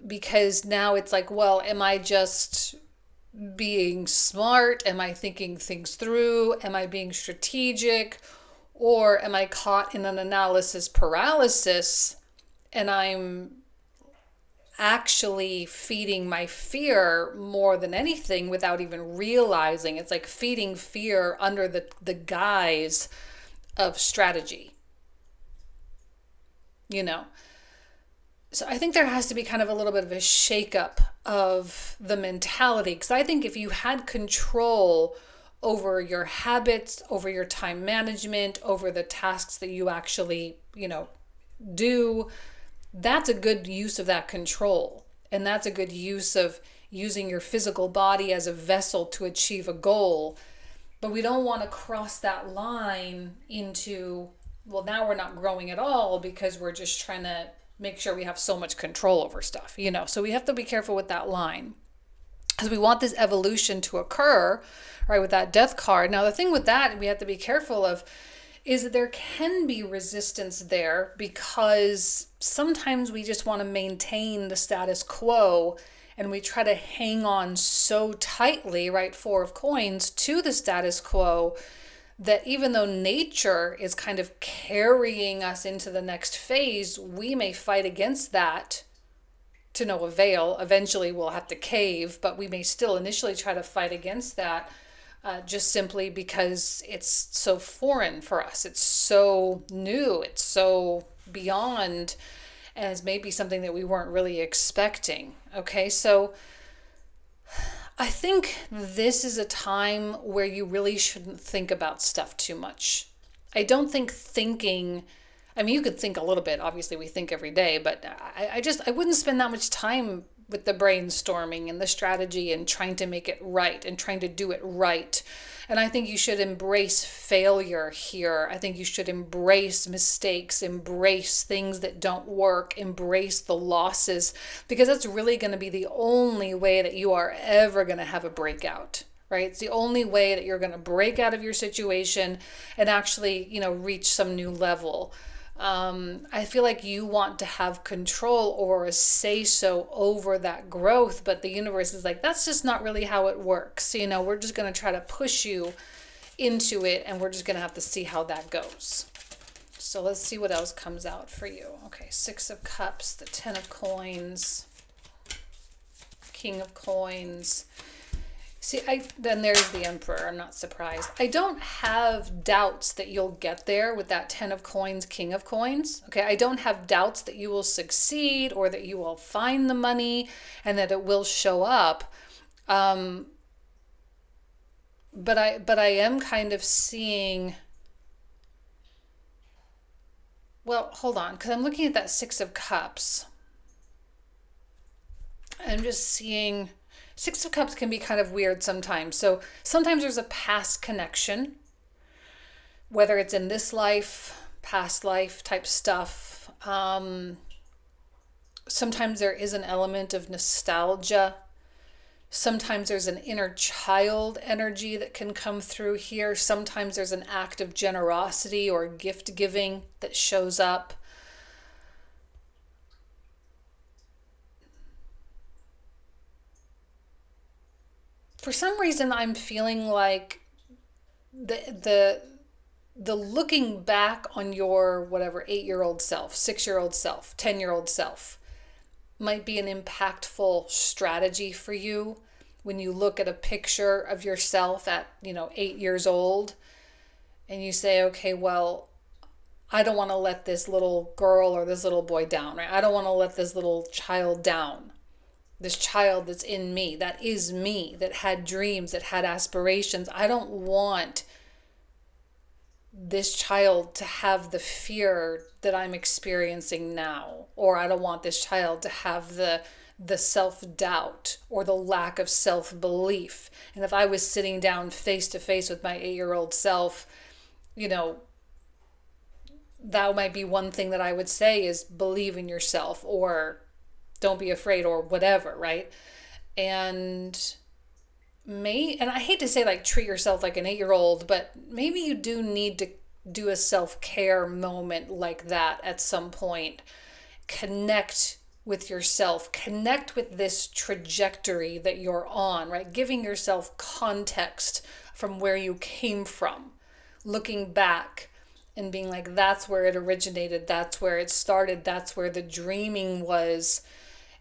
Because now it's like, well, am I just being smart? Am I thinking things through? Am I being strategic? Or am I caught in an analysis paralysis and I'm actually feeding my fear more than anything without even realizing? It's like feeding fear under the guise of strategy, you know? So I think there has to be kind of a little bit of a shakeup of the mentality. Because I think if you had control over your habits, over your time management, over the tasks that you actually, do, that's a good use of that control. And that's a good use of using your physical body as a vessel to achieve a goal. But we don't want to cross that line into, well, now we're not growing at all because we're just trying to make sure we have so much control over stuff, So we have to be careful with that line. Because we want this evolution to occur, right, with that Death card. Now, the thing with that we have to be careful of is that there can be resistance there because sometimes we just want to maintain the status quo and we try to hang on so tightly, right, Four of Coins, to the status quo that even though nature is kind of carrying us into the next phase, we may fight against that to no avail. Eventually we'll have to cave, but we may still initially try to fight against that just simply because it's so foreign for us. It's so new. It's so beyond as maybe something that we weren't really expecting. Okay, so I think this is a time where you really shouldn't think about stuff too much. I don't think thinking, I mean, you could think a little bit. Obviously, we think every day, but I wouldn't spend that much time with the brainstorming and the strategy and trying to make it right and trying to do it right. And I think you should embrace failure here. I think you should embrace mistakes, embrace things that don't work, embrace the losses, because that's really going to be the only way that you are ever going to have a breakout, right? It's the only way that you're going to break out of your situation and actually, reach some new level. I feel like you want to have control or a say-so over that growth, but the universe is like, that's just not really how it works. We're just going to try to push you into it, and we're just going to have to see how that goes. So let's see what else comes out for you. Okay, 6 of Cups, the 10 of Coins, King of Coins. See, then there's the Emperor. I'm not surprised. I don't have doubts that you'll get there with that 10 of Coins, King of Coins. Okay, I don't have doubts that you will succeed or that you will find the money and that it will show up. But I am kind of seeing... Well, hold on, because I'm looking at that 6 of Cups. I'm just seeing... 6 of Cups can be kind of weird sometimes. So sometimes there's a past connection, whether it's in this life, past life type stuff. Sometimes there is an element of nostalgia. Sometimes there's an inner child energy that can come through here. Sometimes there's an act of generosity or gift giving that shows up. For some reason, I'm feeling like the looking back on your whatever 8-year-old self, 6-year-old self, 10-year-old self might be an impactful strategy for you when you look at a picture of yourself at 8 years old and you say, okay, well, I don't want to let this little girl or this little boy down, right? I don't want to let this little child down. This child that's in me, that is me, that had dreams, that had aspirations. I don't want this child to have the fear that I'm experiencing now, or I don't want this child to have the self-doubt or the lack of self-belief. And if I was sitting down face to face with my 8-year-old self, that might be one thing that I would say is believe in yourself, or don't be afraid, or whatever, right? And I hate to say like treat yourself like an 8-year-old, but maybe you do need to do a self-care moment like that at some point. Connect with yourself, connect with this trajectory that you're on, right? Giving yourself context from where you came from, looking back and being like, that's where it originated, that's where it started, that's where the dreaming was.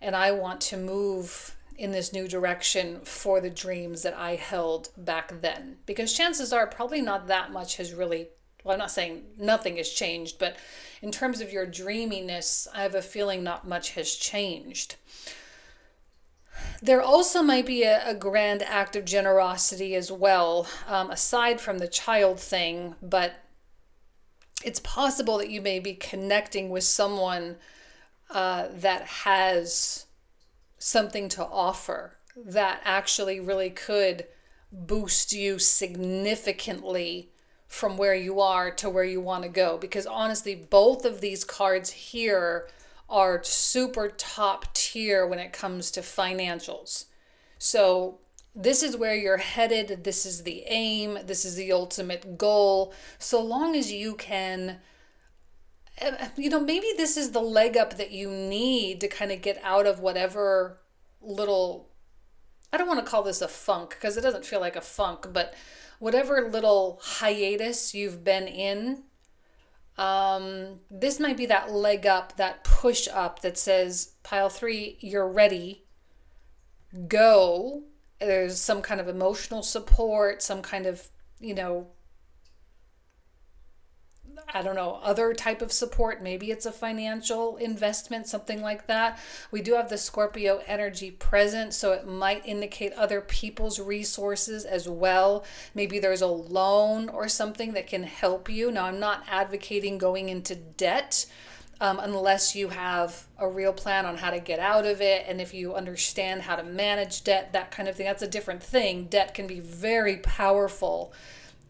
And I want to move in this new direction for the dreams that I held back then. Because chances are probably not that much has really, well, I'm not saying nothing has changed, but in terms of your dreaminess, I have a feeling not much has changed. There also might be a grand act of generosity as well, aside from the child thing, but it's possible that you may be connecting with someone that has something to offer that actually really could boost you significantly from where you are to where you want to go. Because honestly, both of these cards here are super top tier when it comes to financials. So this is where you're headed. This is the aim. This is the ultimate goal. So long as you can... maybe this is the leg up that you need to kind of get out of whatever little, I don't want to call this a funk because it doesn't feel like a funk, but whatever little hiatus you've been in, this might be that leg up, that push up that says, pile 3, you're ready, go. There's some kind of emotional support, some kind of, I don't know, other type of support. Maybe it's a financial investment, something like that. We do have the Scorpio energy present, so it might indicate other people's resources as well. Maybe there's a loan or something that can help you. Now, I'm not advocating going into debt unless you have a real plan on how to get out of it. And if you understand how to manage debt, that kind of thing, that's a different thing. Debt can be very powerful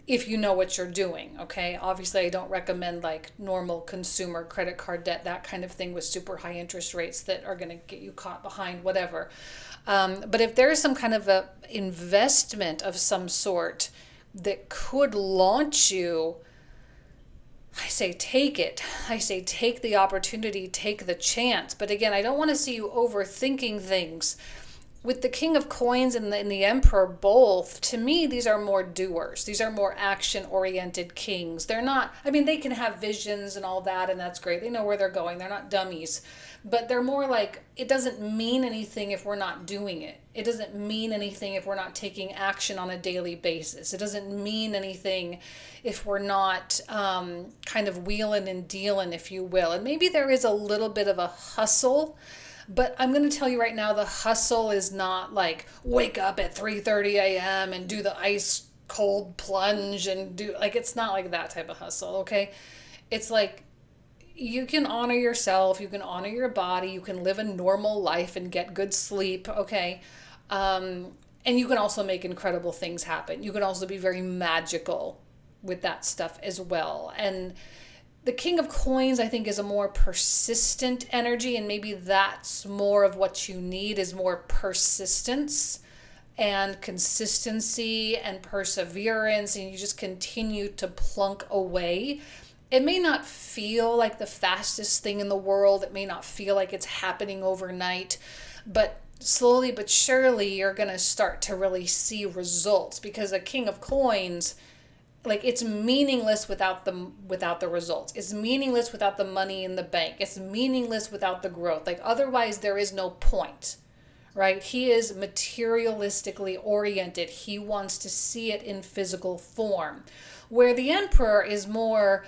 if you know what you're doing, okay? Obviously, I don't recommend like normal consumer credit card debt, that kind of thing with super high interest rates that are going to get you caught behind, whatever. But if there is some kind of a investment of some sort that could launch you, I say take it. I say take the opportunity, take the chance. But again, I don't want to see you overthinking things. with the King of Coins and the Emperor both, to me, these are more doers. These are more action-oriented kings. They're not, I mean, they can have visions and all that, and that's great. They know where they're going. They're not dummies. But they're more like, it doesn't mean anything if we're not doing it. It doesn't mean anything if we're not taking action on a daily basis. It doesn't mean anything if we're not kind of wheeling and dealing, if you will. And maybe there is a little bit of a hustle. But I'm going to tell you right now, the hustle is not like wake up at 3:30 a.m. and do the ice cold plunge and do, like, it's not like that type of hustle, okay? It's like you can honor yourself, you can honor your body, you can live a normal life and get good sleep, okay? And you can also make incredible things happen. You can also be very magical with that stuff as well. And the King of Coins, I think, is a more persistent energy, and maybe that's more of what you need, is more persistence and consistency and perseverance, and you just continue to plunk away. It may not feel like the fastest thing in the world. It may not feel like it's happening overnight, but slowly but surely you're going to start to really see results, because a King of Coins, like, it's meaningless without the results. It's meaningless without the money in the bank. It's meaningless without the growth. Like, otherwise there is no point, right? He is materialistically oriented. He wants to see it in physical form. Where the Emperor is more,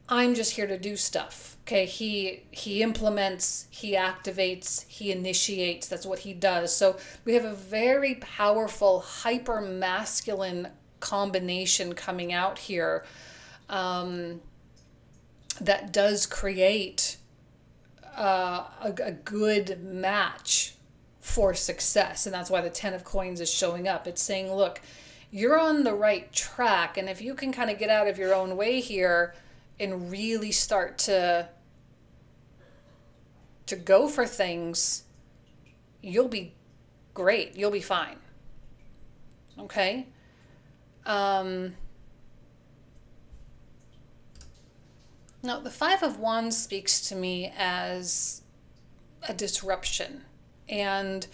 I'm just here to do stuff. Okay, he implements, he activates, he initiates. That's what he does. So we have a very powerful, hyper masculine combination coming out here that does create a good match for success. And that's why the 10 of Coins is showing up. It's saying, look, you're on the right track, and if you can kind of get out of your own way here and really start to go for things, you'll be great. You'll be fine. Okay? Now, the Five of Wands speaks to me as a disruption and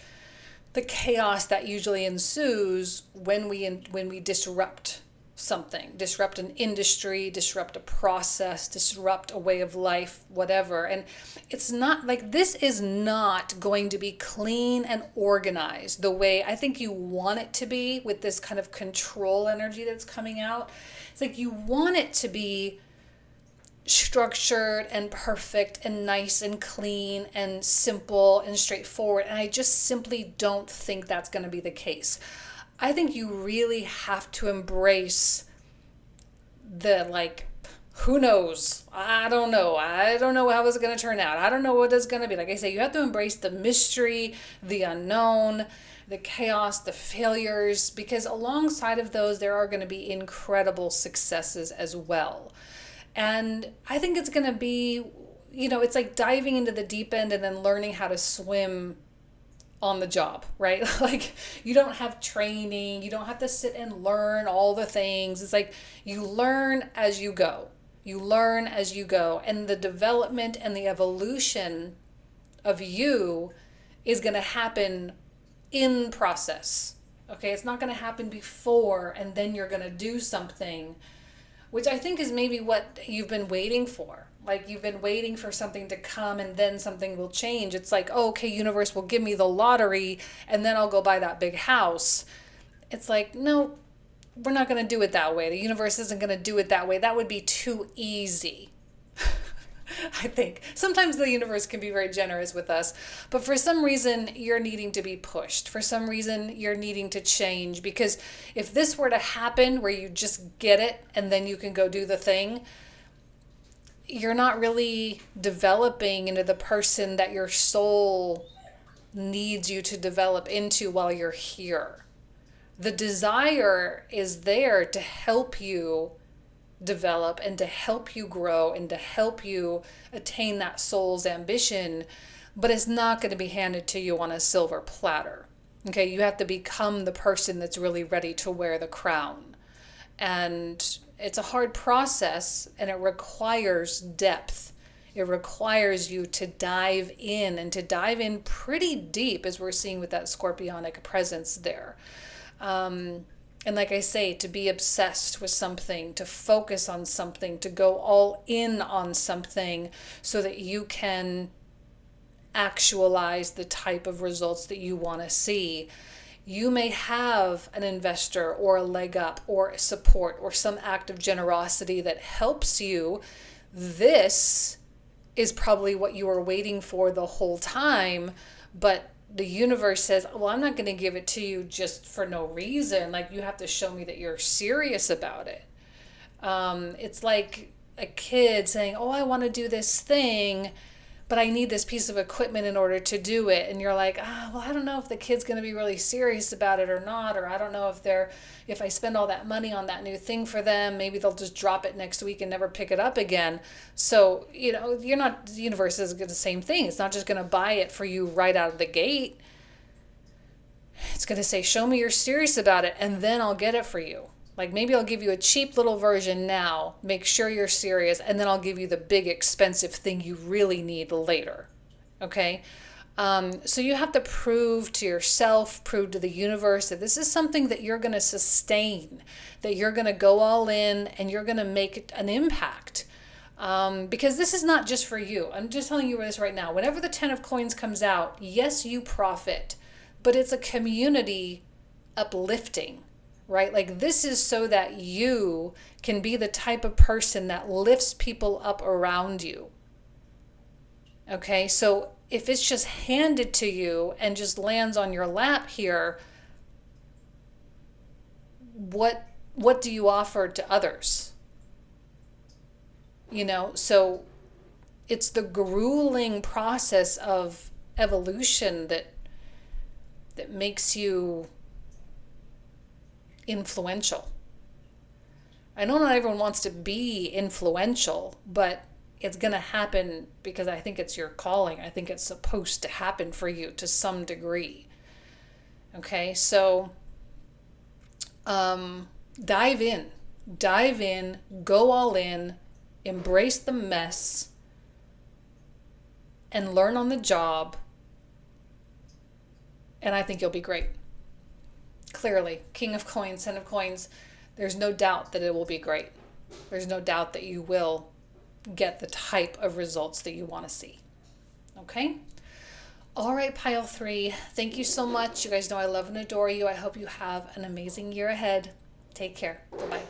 the chaos that usually ensues when we disrupt something, disrupt an industry, disrupt a process, disrupt a way of life, whatever. And it's not like, this is not going to be clean and organized the way I think you want it to be with this kind of control energy that's coming out. It's like you want it to be structured and perfect and nice and clean and simple and straightforward. And I just simply don't think that's going to be the case. I think you really have to embrace the, like, who knows? I don't know. I don't know how it's going to turn out. I don't know what it's going to be. Like I say, you have to embrace the mystery, the unknown, the chaos, the failures, because alongside of those, there are going to be incredible successes as well. And I think it's going to be, it's like diving into the deep end and then learning how to swim on the job, right? Like, you don't have training, you don't have to sit and learn all the things. It's like you learn as you go. You learn as you go. And the development and the evolution of you is going to happen in process. Okay? It's not going to happen before and then you're going to do something, which I think is maybe what you've been waiting for. Like, you've been waiting for something to come and then something will change. It's like, oh, okay, universe will give me the lottery and then I'll go buy that big house. It's like, no, we're not going to do it that way. The universe isn't going to do it that way. That would be too easy. I think sometimes the universe can be very generous with us, but for some reason you're needing to be pushed. For some reason you're needing to change, because if this were to happen where you just get it and then you can go do the thing, you're not really developing into the person that your soul needs you to develop into while you're here. The desire is there to help you develop and to help you grow and to help you attain that soul's ambition, but it's not going to be handed to you on a silver platter. Okay, you have to become the person that's really ready to wear the crown. And it's a hard process and it requires depth. It requires you to dive in, and to dive in pretty deep, as we're seeing with that scorpionic presence there. And like I say, to be obsessed with something, to focus on something, to go all in on something so that you can actualize the type of results that you want to see. You may have an investor or a leg up or support or some act of generosity that helps you. This is probably what you were waiting for the whole time, but the universe says, well, I'm not going to give it to you just for no reason. Like, you have to show me that you're serious about it. It's like a kid saying, oh, I want to do this thing, but I need this piece of equipment in order to do it. And you're like, well, I don't know if the kid's going to be really serious about it or not. Or I don't know if I spend all that money on that new thing for them, maybe they'll just drop it next week and never pick it up again. So, the universe is the same thing. It's not just going to buy it for you right out of the gate. It's going to say, show me you're serious about it, and then I'll get it for you. Like, maybe I'll give you a cheap little version now, make sure you're serious, and then I'll give you the big expensive thing you really need later. Okay? So you have to prove to yourself, prove to the universe that this is something that you're going to sustain, that you're going to go all in and you're going to make an impact. Because this is not just for you. I'm just telling you this right now. Whenever the 10 of coins comes out, yes, you profit, but it's a community uplifting. Right? Like, this is so that you can be the type of person that lifts people up around you. Okay? So if it's just handed to you and just lands on your lap here, what do you offer to others? So it's the grueling process of evolution that makes you influential. I know not everyone wants to be influential, but it's going to happen because I think it's your calling. I think it's supposed to happen for you to some degree. Okay, so dive in, go all in, embrace the mess, and learn on the job. And I think you'll be great. Clearly, King of Coins, 10 of Coins, there's no doubt that it will be great. There's no doubt that you will get the type of results that you want to see. Okay? All right, pile 3. Thank you so much. You guys know I love and adore you. I hope you have an amazing year ahead. Take care. Bye-bye.